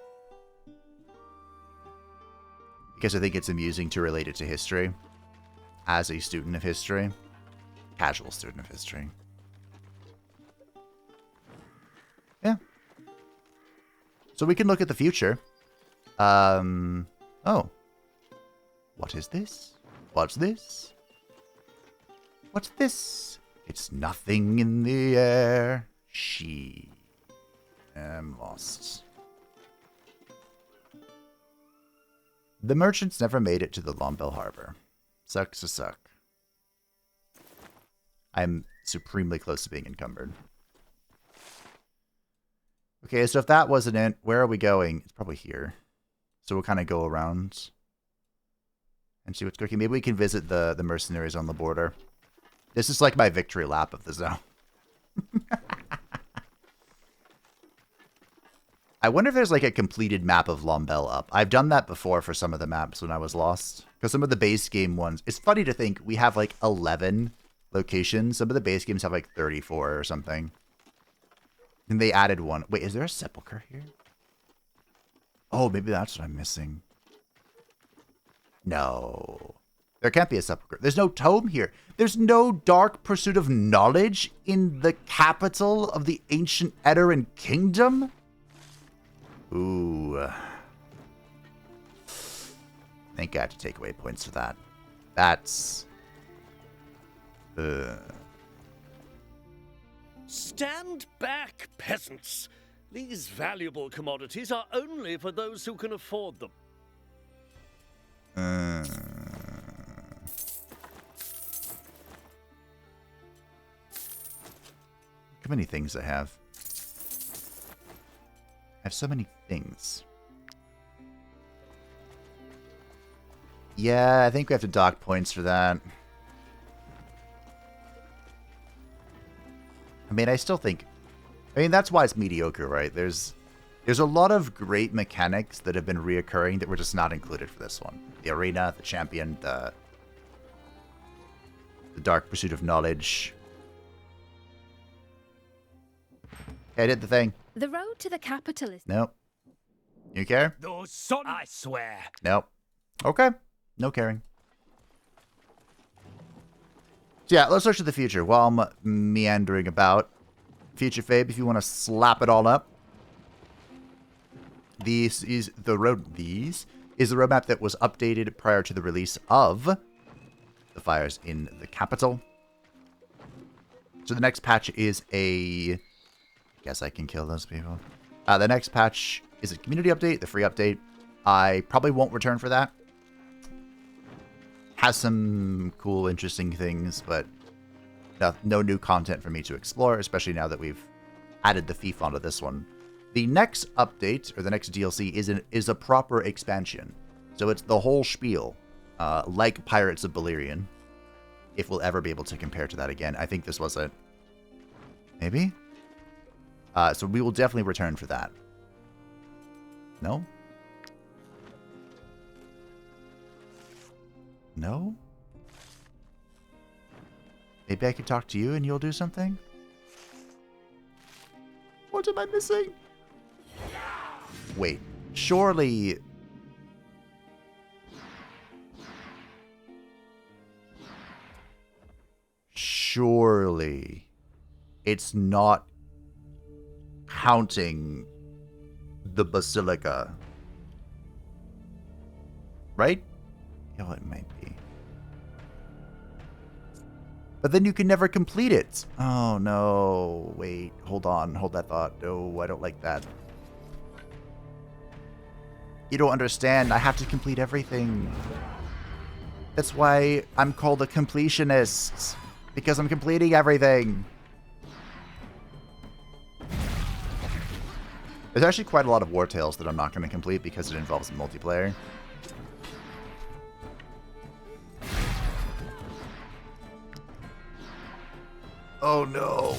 Because I think it's amusing to relate it to history. As a student of history. Casual student of history. Yeah. So we can look at the future. Oh. What is this? What's this? What's this? It's nothing in the air. She am lost. The merchants never made it to the Lombell Harbor. Sucks to suck. I'm supremely close to being encumbered. Okay, so if that wasn't it, where are we going? It's probably here. So we'll kind of go around and see what's cooking. Maybe we can visit the mercenaries on the border. This is like my victory lap of the zone. I wonder if there's like a completed map of Lombell up. I've done that before for some of the maps when I was lost. Because some of the base game ones, it's funny to think we have like 11 locations. Some of the base games have like 34 or something. And they added one. Wait, is there a sepulcher here? Oh, maybe that's what I'm missing. No. There can't be a sepulcher. There's no tome here. There's no dark pursuit of knowledge in the capital of the ancient Edoran kingdom? Ooh. I think I have to take away points for that. That's... Stand back, peasants. These valuable commodities are only for those who can afford them. Look how many things I have. I have so many things. Yeah, I think we have to dock points for that. I mean, I still think... I mean, that's why it's mediocre, right? There's a lot of great mechanics that have been reoccurring that were just not included for this one. The arena, the champion, the dark pursuit of knowledge. Okay, I did the thing. The road to the capital is... Nope. You care? Those son, I swear. Nope. Okay. No caring. So yeah, let's look to the future while I'm meandering about. Future Fabe, if you want to slap it all up. This is the roadmap that was updated prior to the release of the fires in the capital. So the next patch is a... Guess I can kill those people. The next patch is a community update, the free update. I probably won't return for that. Has some cool, interesting things, but no new content for me to explore, especially now that we've added the fief onto this one. The next update, or the next DLC, is a proper expansion. So it's the whole spiel, like Pirates of Balerion, if we'll ever be able to compare to that again. I think this was it. Maybe? So we will definitely return for that. No? No? Maybe I could talk to you and you'll do something? What am I missing? Wait, surely... Surely it's not counting the Basilica. Right? Yeah, it might be. But then you can never complete it. Oh, no. Wait, hold on. Hold that thought. No, I don't like that. You don't understand. I have to complete everything. That's why I'm called a completionist. Because I'm completing everything. There's actually quite a lot of Wartales that I'm not going to complete because it involves multiplayer. Oh no.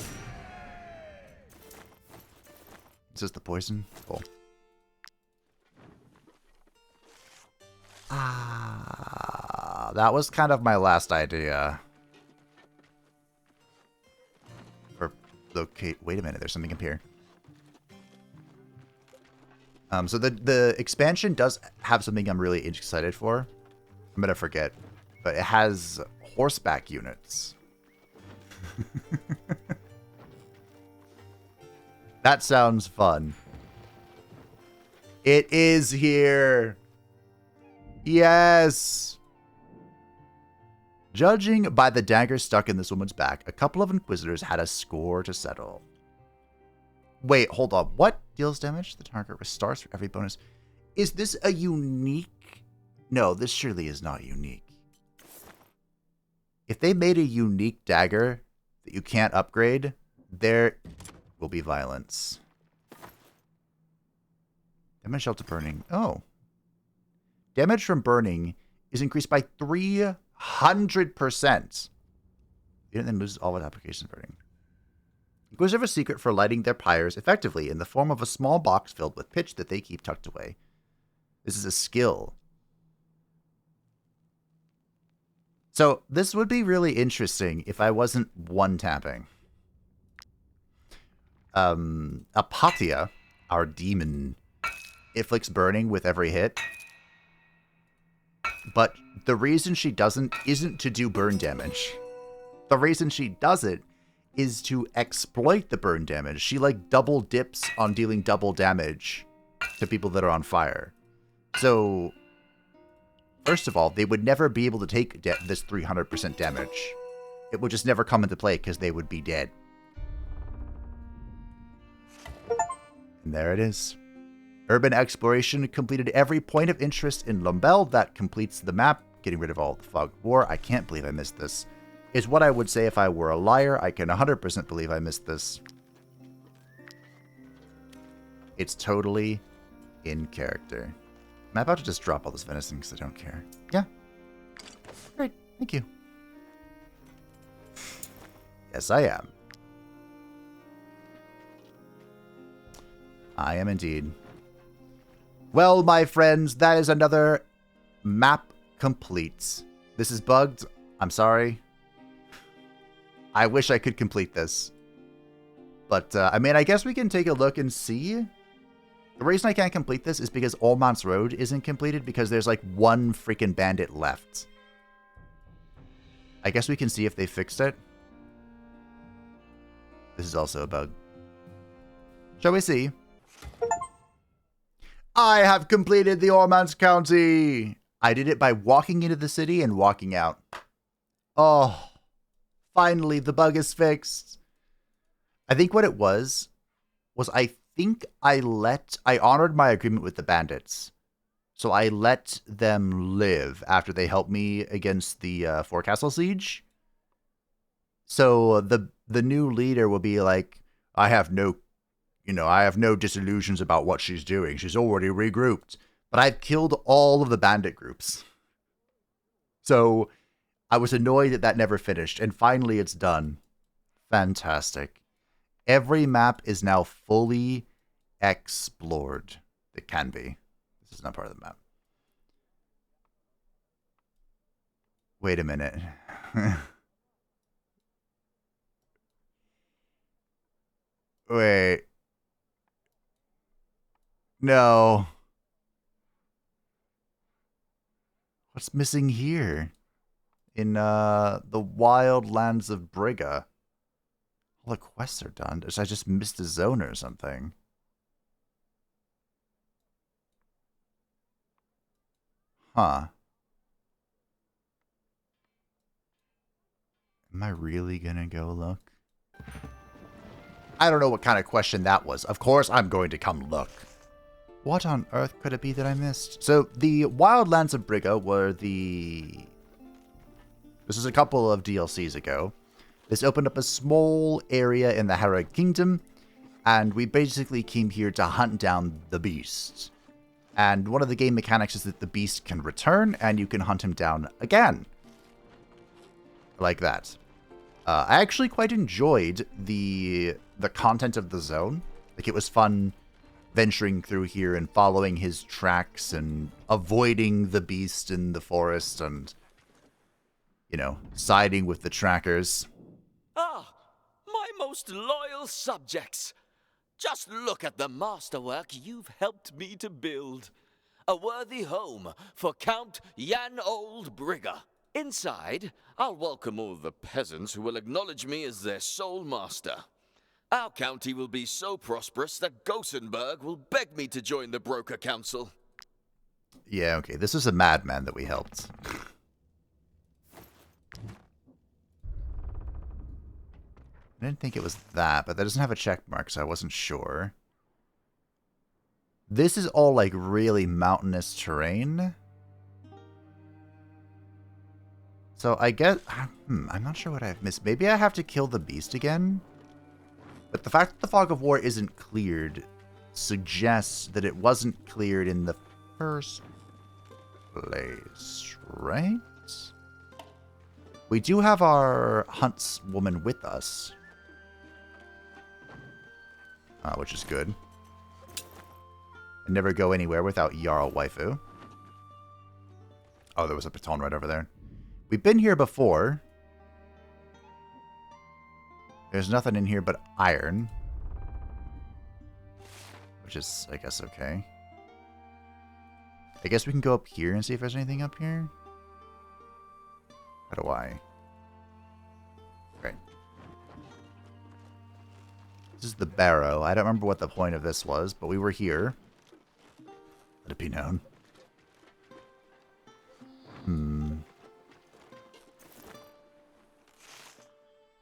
Is this the poison? Cool. That was kind of my last idea. Or locate. Wait a minute, there's something up here. So the expansion does have something I'm really excited for. I'm gonna forget, but it has horseback units. That sounds fun. It is here. Yes. Judging by the dagger stuck in this woman's back, a couple of Inquisitors had a score to settle. Wait, hold on. What? Deals damage? The target restores for every bonus. Is this a unique? No, this surely is not unique. If they made a unique dagger that you can't upgrade, there will be violence. Damage dealt to burning. Oh. Damage from burning is increased by 300%. It then loses all its applications burning. Inquisitors have a secret for lighting their pyres effectively in the form of a small box filled with pitch that they keep tucked away. This is a skill. So this would be really interesting if I wasn't one-tapping. Apatia, our demon, inflicts burning with every hit. But the reason she doesn't isn't to do burn damage. The reason she does it is to exploit the burn damage. She like double dips on dealing double damage to people that are on fire. So, first of all, they would never be able to take this 300% damage. It would just never come into play because they would be dead. And there it is. Urban exploration completed every point of interest in Lombel. That completes the map, getting rid of all the fog of war. I can't believe I missed this. Is what I would say if I were a liar. I can 100% believe I missed this. It's totally in character. Am I about to just drop all this venison because I don't care? Yeah. Great. Thank you. Yes, I am. I am indeed. Well, my friends, that is another map complete. This is bugged. I'm sorry. I wish I could complete this. But, I mean, I guess we can take a look and see. The reason I can't complete this is because Olmant's Road isn't completed because there's like one freaking bandit left. I guess we can see if they fixed it. This is also a bug. Shall we see? I have completed the Ormans County. I did it by walking into the city and walking out. Oh, finally the bug is fixed. I think what it was I think I honored my agreement with the bandits. So I let them live after they helped me against the Forecastle siege. So the new leader will be like, I have no disillusions about what she's doing. She's already regrouped. But I've killed all of the bandit groups. So I was annoyed that never finished. And finally it's done. Fantastic. Every map is now fully explored. It can be. This is not part of the map. Wait a minute. Wait. No. What's missing here? In the wild lands of Brigga. All the quests are done. I just missed a zone or something. Huh. Am I really gonna go look? I don't know what kind of question that was. Of course I'm going to come look. What on earth could it be that I missed? So, the Wildlands of Brigga were the... This is a couple of DLCs ago. This opened up a small area in the Harrogate Kingdom, and we basically came here to hunt down the beast. And one of the game mechanics is that the beast can return, and you can hunt him down again. Like that. I actually quite enjoyed the content of the zone. Like, it was fun venturing through here and following his tracks and avoiding the beast in the forest and, you know, siding with the trackers. Ah, my most loyal subjects. Just look at the masterwork you've helped me to build. A worthy home for Count Jan Old Brigga. Inside, I'll welcome all the peasants who will acknowledge me as their sole master. Our county will be so prosperous that Gothenburg will beg me to join the Broker Council. Yeah, okay, this is a madman that we helped. I didn't think it was that, but that doesn't have a check mark, so I wasn't sure. This is all, like, really mountainous terrain. So I guess... I'm not sure what I've missed. Maybe I have to kill the beast again? But the fact that the Fog of War isn't cleared suggests that it wasn't cleared in the first place, right? We do have our huntswoman with us. Which is good. And never go anywhere without Jarl Waifu. Oh, there was a baton right over there. We've been here before. There's nothing in here but iron. Which is, I guess, okay. I guess we can go up here and see if there's anything up here. How do I? Right. This is the barrow. I don't remember what the point of this was, but we were here. Let it be known.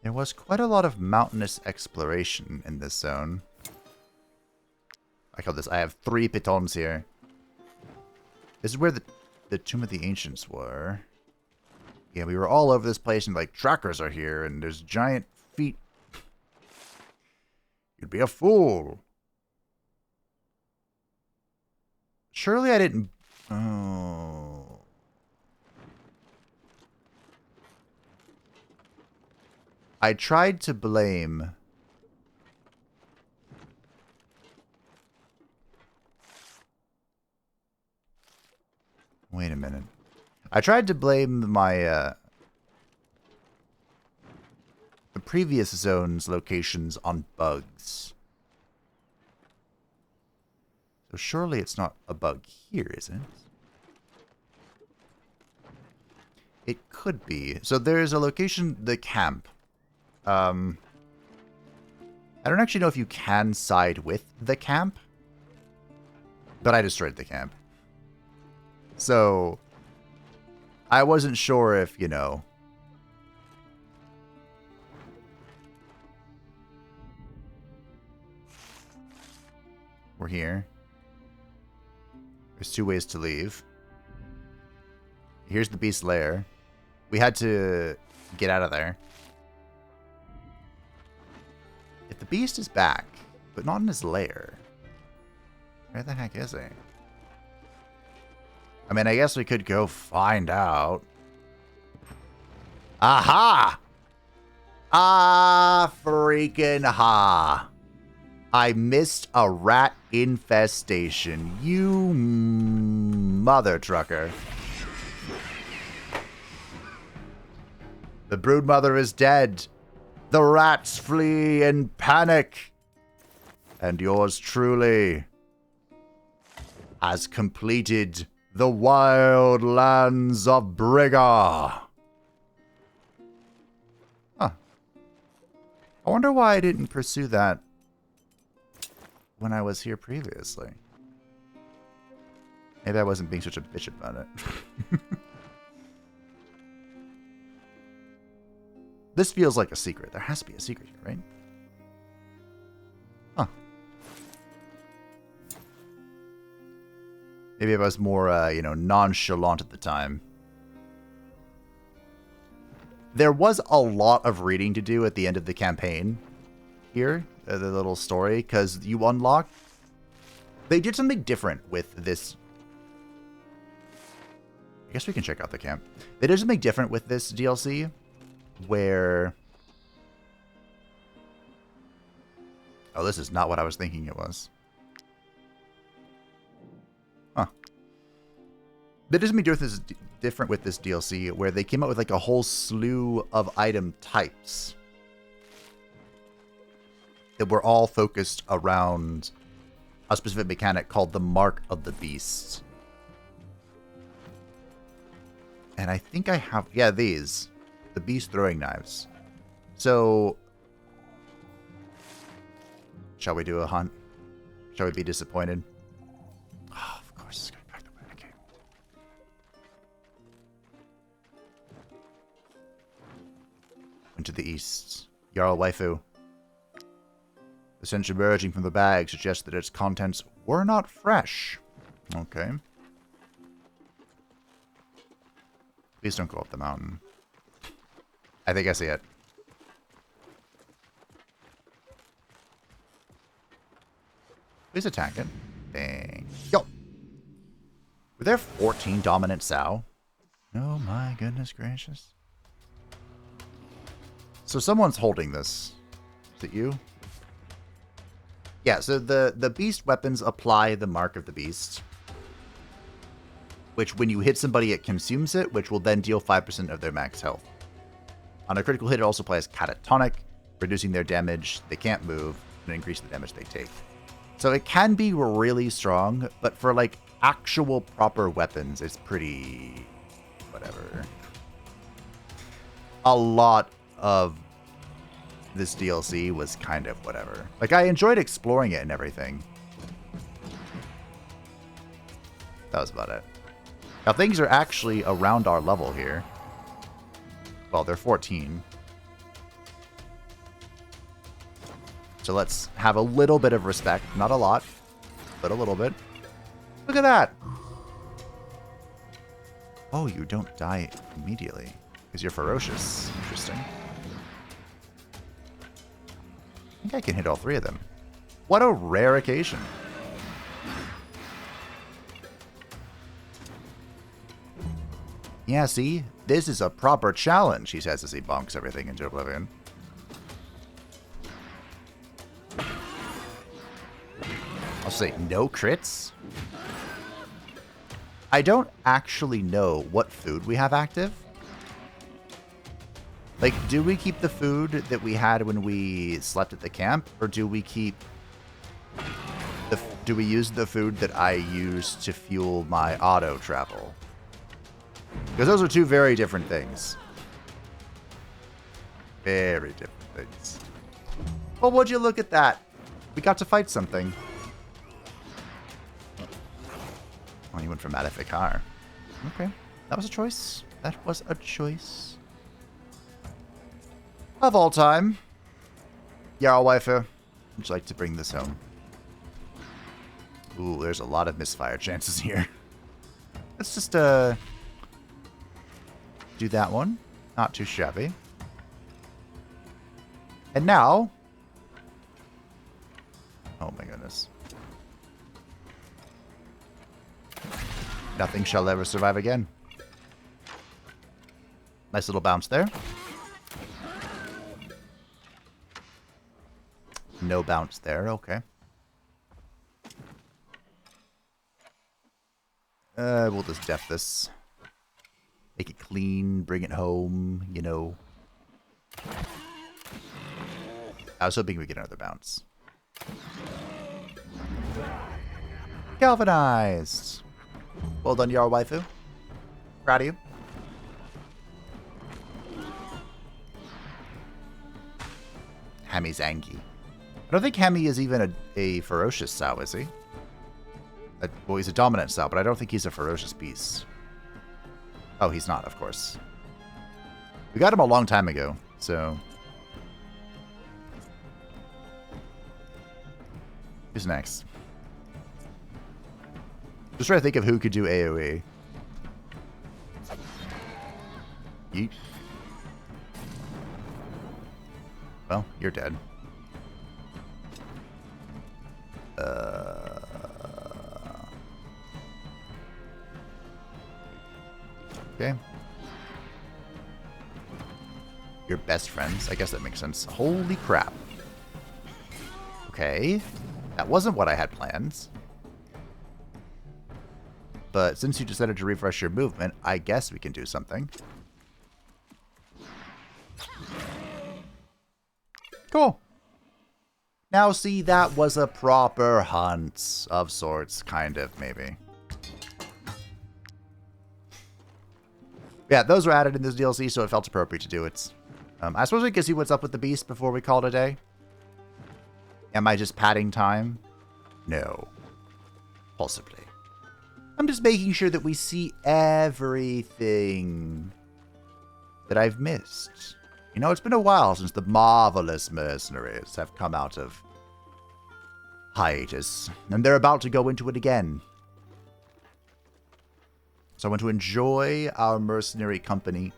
There was quite a lot of mountainous exploration in this zone. I call this. I have 3 pitons here. This is where the Tomb of the Ancients were. Yeah, we were all over this place, and like trackers are here, and there's giant feet. You'd be a fool. Surely I didn't. Oh. I tried to blame... Wait a minute. I tried to blame my, the previous zone's locations on bugs. So surely it's not a bug here, is it? It could be. So there's a location, the camp. I don't actually know if you can side with the camp, but I destroyed the camp. So I wasn't sure if, you know, we're here. There's 2 ways to leave. Here's the beast lair. We had to get out of there. If the beast is back, but not in his lair, where the heck is he? I mean, I guess we could go find out. Aha! Ah, freaking ha. I missed a rat infestation. You mother trucker. The broodmother is dead. The rats flee in panic. And yours truly has completed the wild lands of Briggar. Huh. I wonder why I didn't pursue that when I was here previously. Maybe I wasn't being such a bitch about it. This feels like a secret. There has to be a secret here, right? Huh. Maybe I was more, nonchalant at the time. There was a lot of reading to do at the end of the campaign here, the little story, because you unlock... They did something different with this... I guess we can check out the camp. They did something different with this DLC, where... Oh, this is not what I was thinking it was. Huh. They did something different with this DLC, where they came out with like a whole slew of item types that were all focused around a specific mechanic called the Mark of the Beast. And I think I have... Yeah, these. The beast throwing knives. So... Shall we do a hunt? Shall we be disappointed? Oh, of course it's going back the way I came. Into the east. Jarl Waifu. The scent emerging from the bag suggests that its contents were not fresh. Okay. Please don't go up the mountain. I think I see it. Please attack it. Bang. Yo! Were there 14 dominant sow? Oh my goodness gracious. So someone's holding this. Is it you? Yeah, so the beast weapons apply the Mark of the Beast. Which, when you hit somebody, it consumes it, which will then deal 5% of their max health. On a critical hit, it also applies catatonic, reducing their damage. They can't move, and increase the damage they take. So it can be really strong, but for, like, actual proper weapons, it's pretty... whatever. A lot of this DLC was kind of whatever. Like, I enjoyed exploring it and everything. That was about it. Now, things are actually around our level here. Well, they're 14. So let's have a little bit of respect. Not a lot, but a little bit. Look at that! Oh, you don't die immediately. Because you're ferocious. Interesting. I think I can hit all three of them. What a rare occasion. Yeah, see? This is a proper challenge, he says as he bonks everything into oblivion. I'll say no crits. I don't actually know what food we have active. Like, do we keep the food that we had when we slept at the camp? Or do we keep... do we use the food that I use to fuel my auto travel? Because those are two very different things. Very different things. Well, would you look at that? We got to fight something. Oh, you went for Madafikar. Okay. That was a choice. That was a choice. Of all time. Jarl Waifu, would you like to bring this home? Ooh, there's a lot of misfire chances here. Let's just, do that one. Not too shabby. And now... Oh my goodness. Nothing shall ever survive again. Nice little bounce there. No bounce there, okay. We'll just def this. Make it clean, bring it home, you know. I was hoping we'd get another bounce. Galvanized. Well done, Yar Waifu. Proud of you. Hami's Angie. I don't think Hami is even a ferocious Sao, is he? Well, he's a dominant Sao, but I don't think he's a ferocious beast. Oh, he's not, of course. We got him a long time ago, so... Who's next? Just trying to think of who could do AoE. Yeet. Well, you're dead. Okay. Your best friends. I guess that makes sense. Holy crap. Okay. That wasn't what I had planned. But since you decided to refresh your movement, I guess we can do something. Cool. Now see, that was a proper hunt of sorts, kind of, maybe. Yeah, those were added in this DLC, so it felt appropriate to do it. I suppose we could see what's up with the beast before we call it a day. Am I just padding time? No. Possibly. I'm just making sure that we see everything that I've missed. You know, it's been a while since the marvelous Mercenaries have come out of hiatus, and they're about to go into it again. So I want to enjoy our mercenary company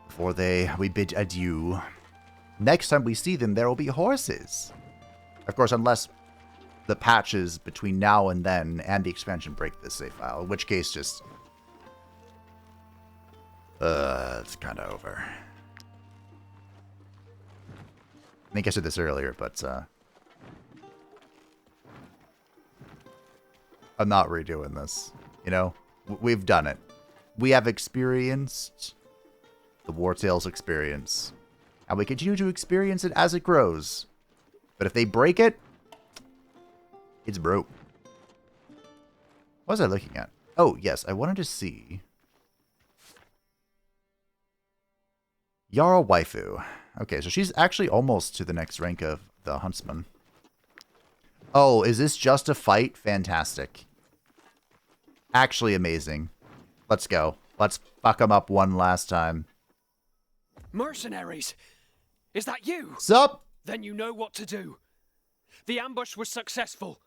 before we bid adieu. Next time we see them, there will be horses. Of course, unless the patches between now and then and the expansion break this save file, in which case just... it's kind of over. I think I said this earlier, but I'm not redoing this. You know, we've done it. We have experienced the Wartales experience, and we continue to experience it as it grows. But if they break it, it's broke. What was I looking at? Oh, yes, I wanted to see Yara Waifu. Okay, so she's actually almost to the next rank of the Huntsman. Oh, is this just a fight? Fantastic. Actually amazing. Let's go. Let's fuck them up one last time. Mercenaries! Is that you? Sup? Then you know what to do. The ambush was successful.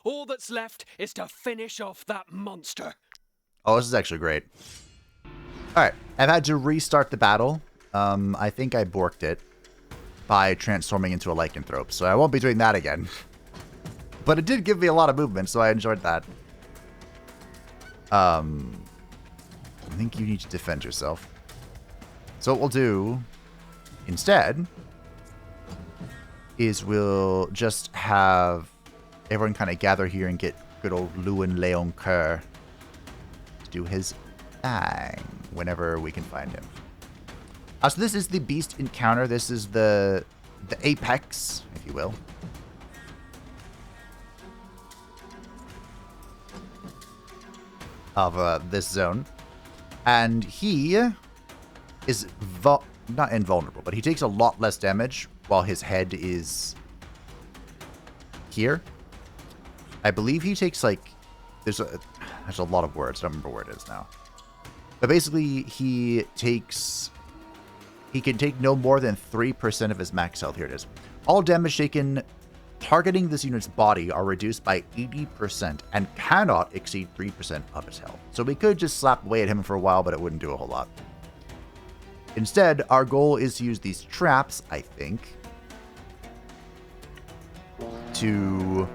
All that's left is to finish off that monster. Oh, this is actually great. Alright, I've had to restart the battle. I think I borked it by transforming into a lycanthrope, so I won't be doing that again. But it did give me a lot of movement, so I enjoyed that. I think you need to defend yourself. So what we'll do instead is we'll just have everyone kind of gather here and get good old Lewin Leon Kerr to do his thing whenever we can find him. So this is the beast encounter. This is the apex, if you will. Of this zone. And he is not invulnerable, but he takes a lot less damage while his head is here. I believe he takes like... There's a lot of words. I don't remember where it is now. But basically, he can take no more than 3% of his max health. Here it is. All damage taken targeting this unit's body are reduced by 80% and cannot exceed 3% of its health. So we could just slap away at him for a while, but it wouldn't do a whole lot. Instead, our goal is to use these traps, I think, to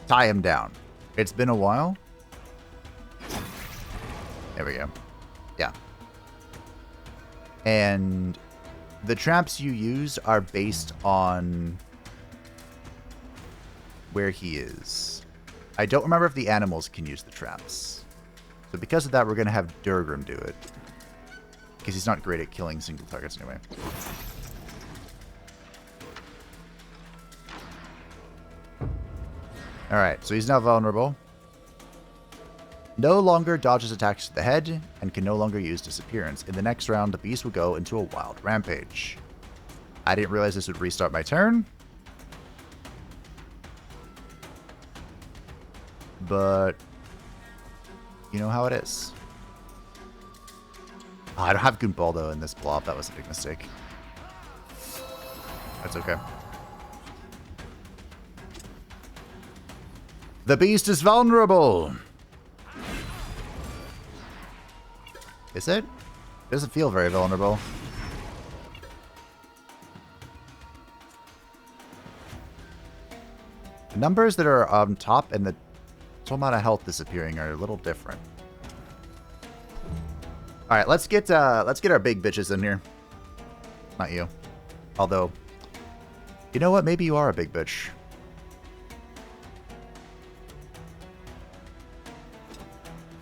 tie him down. It's been a while. There we go. Yeah. And the traps you use are based on where he is. I don't remember if the animals can use the traps. So because of that, we're going to have Durgrim do it. Because he's not great at killing single targets anyway. Alright, so he's now vulnerable. No longer dodges attacks to the head, and can no longer use disappearance. In the next round, the beast will go into a wild rampage. I didn't realize this would restart my turn. But you know how it is. Oh, I don't have Gunbaldo in this blob. That was a big mistake. That's okay. The beast is vulnerable. Is it? It doesn't feel very vulnerable. The numbers that are on top and the total amount of health disappearing are a little different. All right, let's get our big bitches in here. Not you. Although, you know what? Maybe you are a big bitch.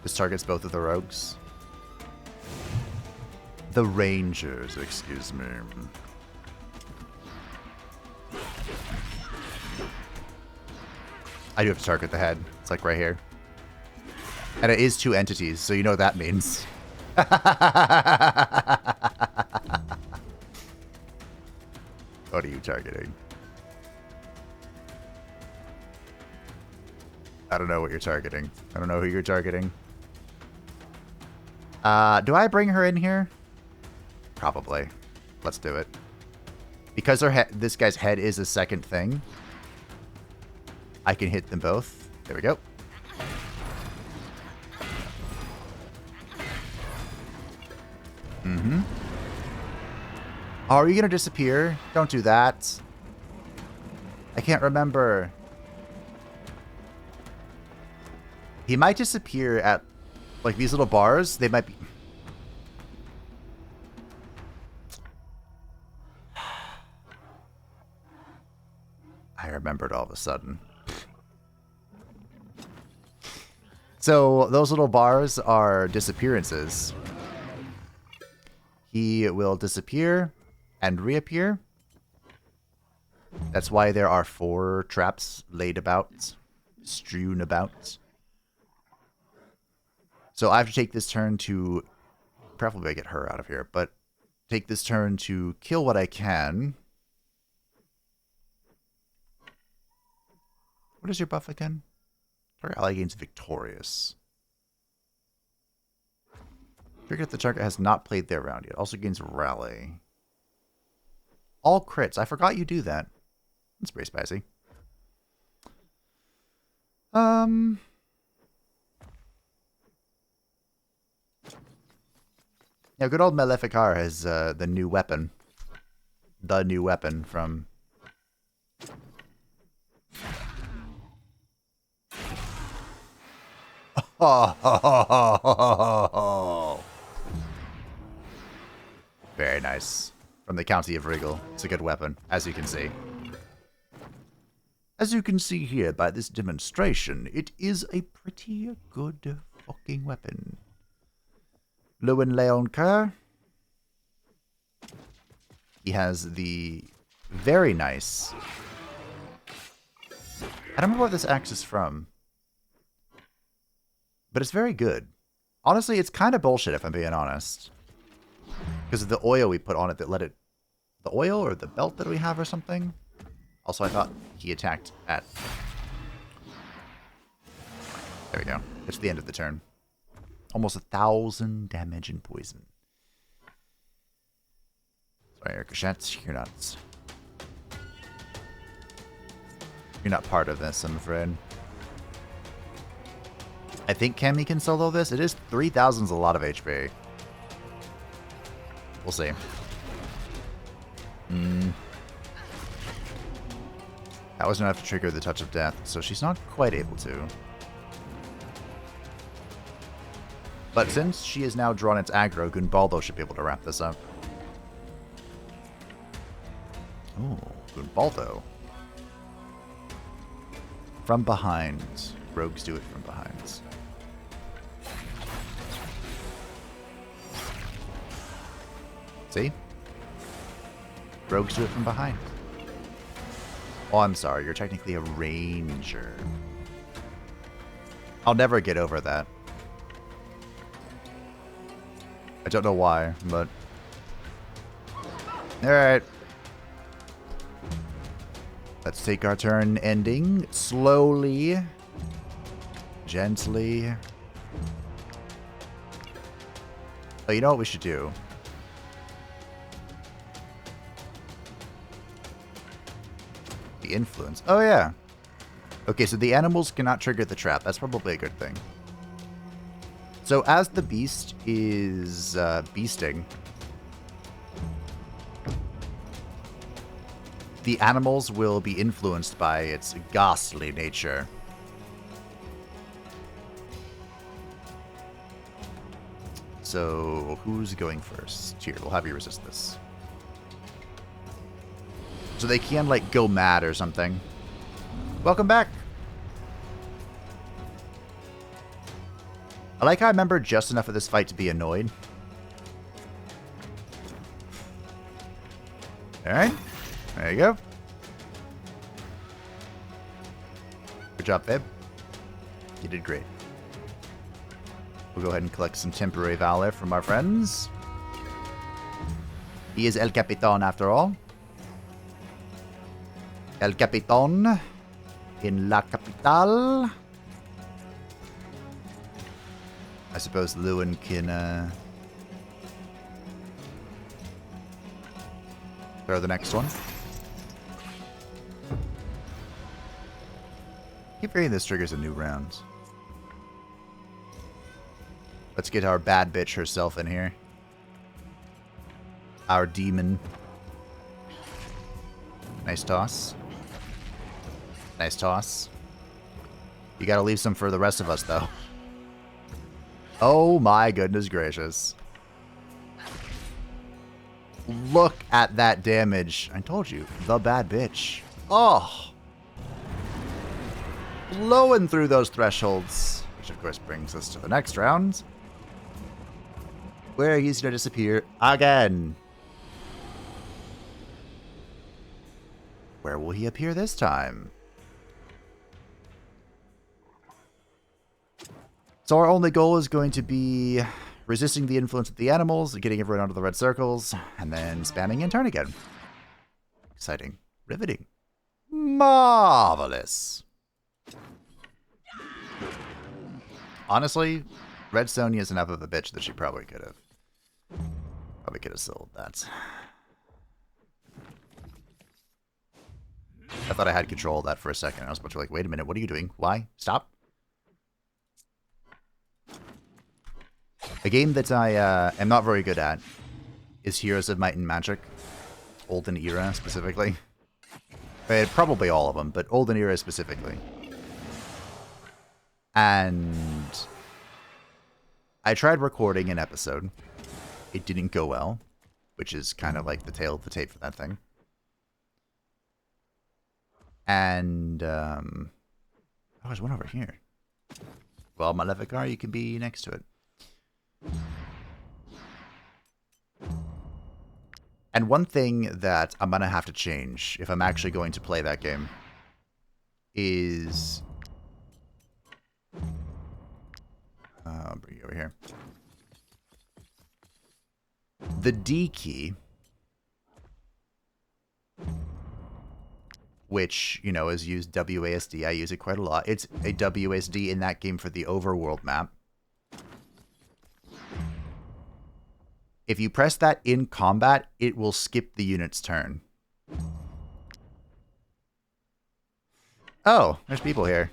This targets both of the rogues. The rangers, excuse me. I do have to target the head. It's like right here. And it is 2 entities, so you know what that means. What are you targeting? I don't know what you're targeting. I don't know who you're targeting. Do I bring her in here? Probably. Let's do it. Because this guy's head is a second thing, I can hit them both. There we go. Mm-hmm. Oh, are you gonna disappear? Don't do that. I can't remember. He might disappear at, like, these little bars. They might be... I remembered all of a sudden. So those little bars are disappearances. He will disappear and reappear. That's why there are 4 traps laid about, strewn about. So I have to take this turn to, preferably get her out of here, but take this turn to kill what I can. What is your buff again? Target ally gains victorious. Trigger if the target has not played their round yet. Also gains rally. All crits. I forgot you do that. That's pretty spicy. Yeah, good old Maleficar has the new weapon. The new weapon from... Very nice. From the County of Regal. It's a good weapon, as you can see. As you can see here by this demonstration, it is a pretty good fucking weapon. Lewin Leon Kerr. He has the very nice... I don't remember what this axe is from. But it's very good. Honestly, it's kind of bullshit if I'm being honest. Because of the oil we put on it that let it... The oil or the belt that we have or something? Also, I thought he attacked at... There we go. It's the end of the turn. Almost 1,000 damage and poison. Sorry, Ricochet, you're not... You're not part of this, I'm afraid. I think Cammy can solo this. It is 3,000 is a lot of HP. We'll see. That was enough to trigger the Touch of Death, so she's not quite able to. But since she has now drawn its aggro, Gunbaldo should be able to wrap this up. Ooh, Gunbaldo. From behind. Rogues do it from behind. See? Rogues do it from behind. Oh, I'm sorry. You're technically a ranger. I'll never get over that. I don't know why, but... Alright. Let's take our turn ending. Slowly. Gently. Oh, you know what we should do? The influence. Oh, yeah. Okay, so the animals cannot trigger the trap. That's probably a good thing. So as the beast is beasting, the animals will be influenced by its ghastly nature. So who's going first? Here, we'll have you resist this. So they can, like, go mad or something. Welcome back. I like how I remember just enough of this fight to be annoyed. Alright. There you go. Good job, babe. You did great. We'll go ahead and collect some temporary valor from our friends. He is El Capitan after all. El Capitan in La Capital. I suppose Lewin can throw the next one. Keep hearing this triggers a new round. Let's get our bad bitch herself in here. Our demon. Nice toss. Nice toss. You gotta leave some for the rest of us, though. Oh my goodness gracious. Look at that damage. I told you, the bad bitch. Oh. Blowing through those thresholds. Which of course brings us to the next round, where he's going to disappear again. Where will he appear this time? So our only goal is going to be resisting the influence of the animals, getting everyone out of the red circles, and then spamming in turn again. Exciting. Riveting. Marvelous. Honestly, Red Sonia is enough of a bitch that she probably could have. Sold that. I thought I had control of that for a second. I was about to be like, wait a minute, what are you doing? Why? Stop. A game that I am not very good at is Heroes of Might and Magic. Olden Era, specifically. Probably all of them, but Olden Era specifically. And I tried recording an episode. It didn't go well, which is kind of like the tail of the tape for that thing. And, oh, there's one over here. Well, Maleficar, you can be next to it. And one thing that I'm going to have to change if I'm actually going to play that game is... I'll bring you over here. The D key, which, you know, is used WASD. I use it quite a lot. It's a WASD in that game for the overworld map. If you press that in combat, it will skip the unit's turn. Oh, there's people here.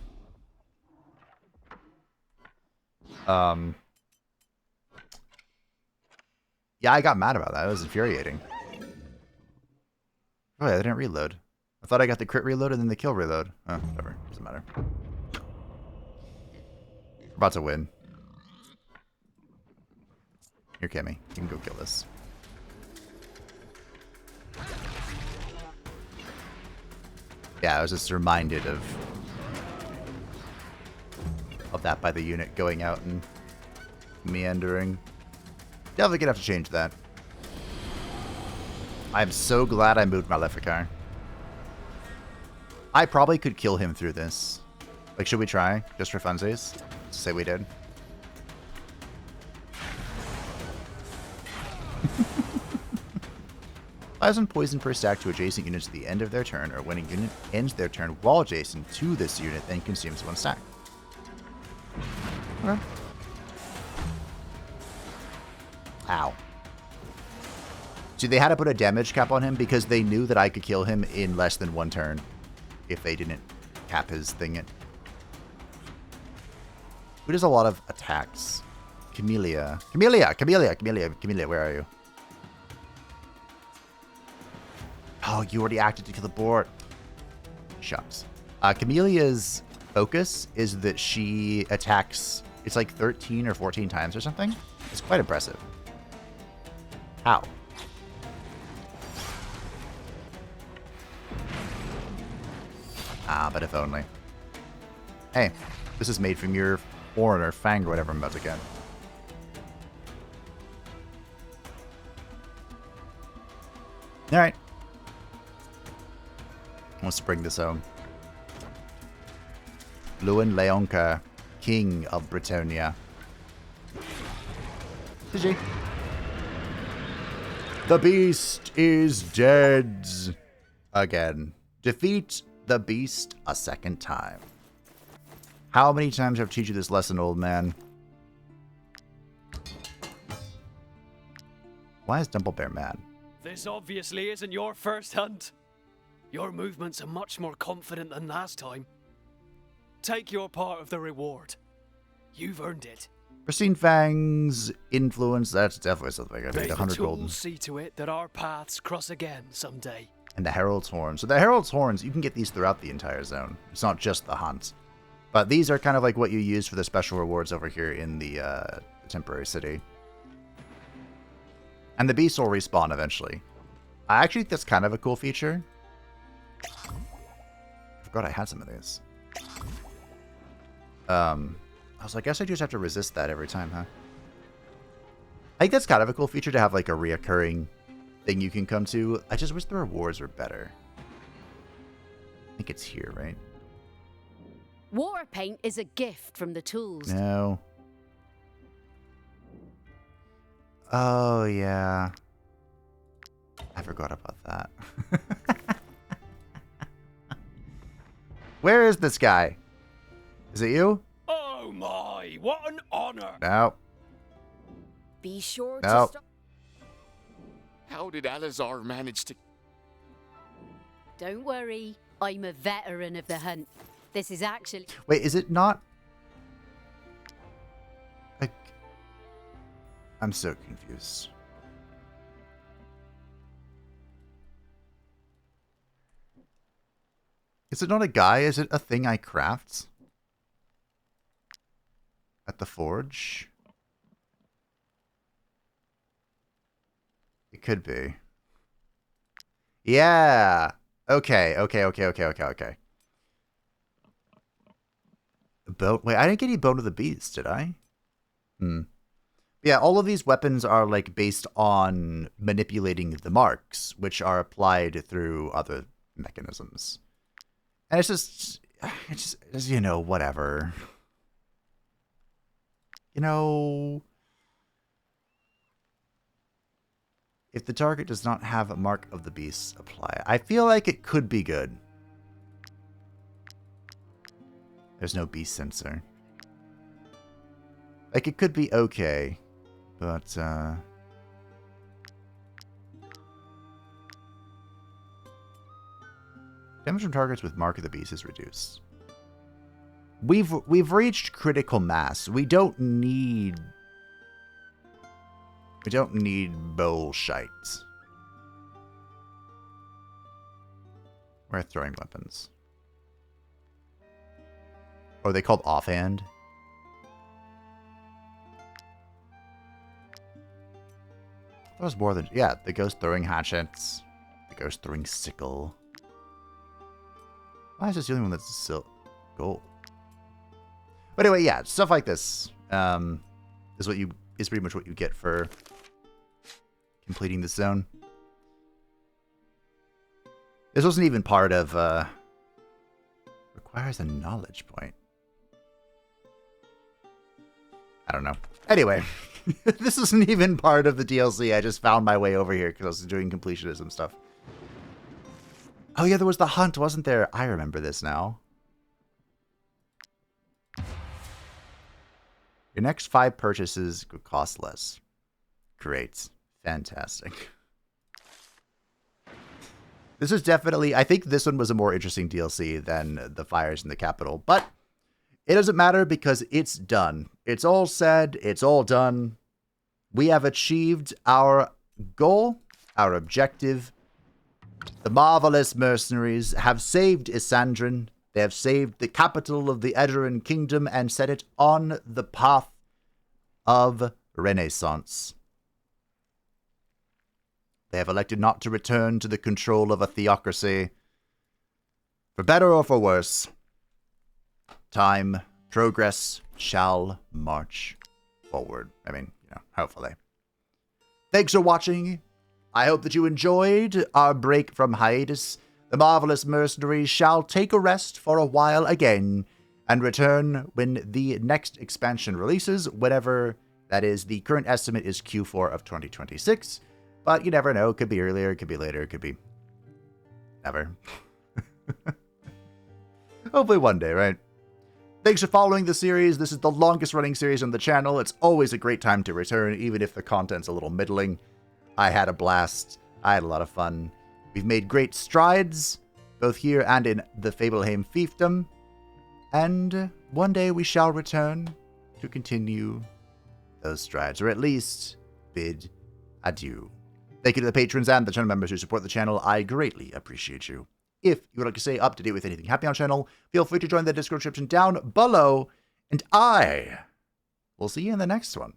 Yeah, I got mad about that. It was infuriating. Oh, yeah, they didn't reload. I thought I got the crit reload and then the kill reload. Oh, whatever. Doesn't matter. We're about to win. Here, Kimmy. You can go kill this. Yeah, I was just reminded of that by the unit going out and meandering. Definitely gonna have to change that. I'm so glad I moved Maleficar. I probably could kill him through this. Like, should we try? Just for funsies? Let's say we did. Plasma poison per stack to adjacent units at the end of their turn, or when a unit ends their turn while adjacent to this unit, then consumes 1 stack. Okay. Ow. See, they had to put a damage cap on him because they knew that I could kill him in less than 1 turn if they didn't cap his thing. Who does a lot of attacks? Camellia, where are you? Oh, you already acted to kill the board. Shucks. Camellia's focus is that she attacks, it's like 13 or 14 times or something. It's quite impressive. How? But if only. Hey, this is made from your horn or fang or whatever I'm about to get. Alright. Let's bring this home. Luan Leonka, King of Britonia. GG. The beast is dead. Again. Defeat the beast a second time. How many times have I teach you this lesson, old man? Why is Dumblebear mad? This obviously isn't your first hunt. Your movements are much more confident than last time. Take your part of the reward. You've earned it. Pristine Fang's influence, that's definitely something. I May need the 100 tools golden. see to it that our paths cross again someday. And the Herald's Horn. So the Herald's Horns, you can get these throughout the entire zone. It's not just the hunt. But these are kind of like what you use for the special rewards over here in the temporary city. And the beasts will respawn eventually. I actually think that's kind of a cool feature. I forgot I had some of these. I was like, I guess I just have to resist that every time, huh? I think that's kind of a cool feature to have like a reoccurring thing you can come to. I just wish the rewards were better. I think it's here, right? War paint is a gift from the tools. No. Oh, yeah. I forgot about that. Where is this guy? Is it you? Oh my, what an honor! No. Be sure No. to stop. How did Alizar manage to... Don't worry, I'm a veteran of the hunt. This is actually... Wait, is it not? Like, I'm so confused. Is it not a guy? Is it a thing I craft? At the forge? It could be. Yeah. Okay. Wait, I didn't get any Bone of the Beast, did I? Yeah, all of these weapons are like based on manipulating the marks, which are applied through other mechanisms. And it's just you know, whatever. You know, if the target does not have a mark of the beast apply, I feel like it could be good. There's no beast sensor. Like, it could be okay, but, damage from targets with Mark of the Beast is reduced. We've reached critical mass. We don't need bullshit. We're throwing weapons. Or are they called offhand? That was more than... Yeah, the ghost throwing hatchets. The ghost throwing sickle. Why is this the only one that's still gold? But anyway, yeah, stuff like this is pretty much what you get for completing this zone. This wasn't even part of requires a knowledge point. I don't know. Anyway, this isn't even part of the DLC. I just found my way over here because I was doing completionism stuff. Oh yeah, there was the hunt, wasn't there? I remember this now. Your next 5 purchases could cost less. Great. Fantastic. This is definitely, I think this one was a more interesting DLC than the fires in the capital, but it doesn't matter because it's done. It's all said, it's all done. We have achieved our goal, our objective. The marvelous mercenaries have saved Isandrin. They have saved the capital of the Edoran kingdom and set it on the path of Renaissance. They have elected not to return to the control of a theocracy. For better or for worse, time, progress shall march forward. I mean, hopefully. Thanks for watching. I hope that you enjoyed our break from hiatus. The marvelous mercenaries shall take a rest for a while again and return when the next expansion releases, whenever that is. The current estimate is Q4 of 2026. But you never know. It could be earlier, it could be later, it could be never. Hopefully one day, right? Thanks for following the series. This is the longest running series on the channel. It's always a great time to return, even if the content's a little middling. I had a blast. I had a lot of fun. We've made great strides, both here and in the Fableheim fiefdom. And one day we shall return to continue those strides, or at least bid adieu. Thank you to the patrons and the channel members who support the channel. I greatly appreciate you. If you would like to stay up to date with anything happening on the channel, feel free to join the Discord description down below. And I will see you in the next one.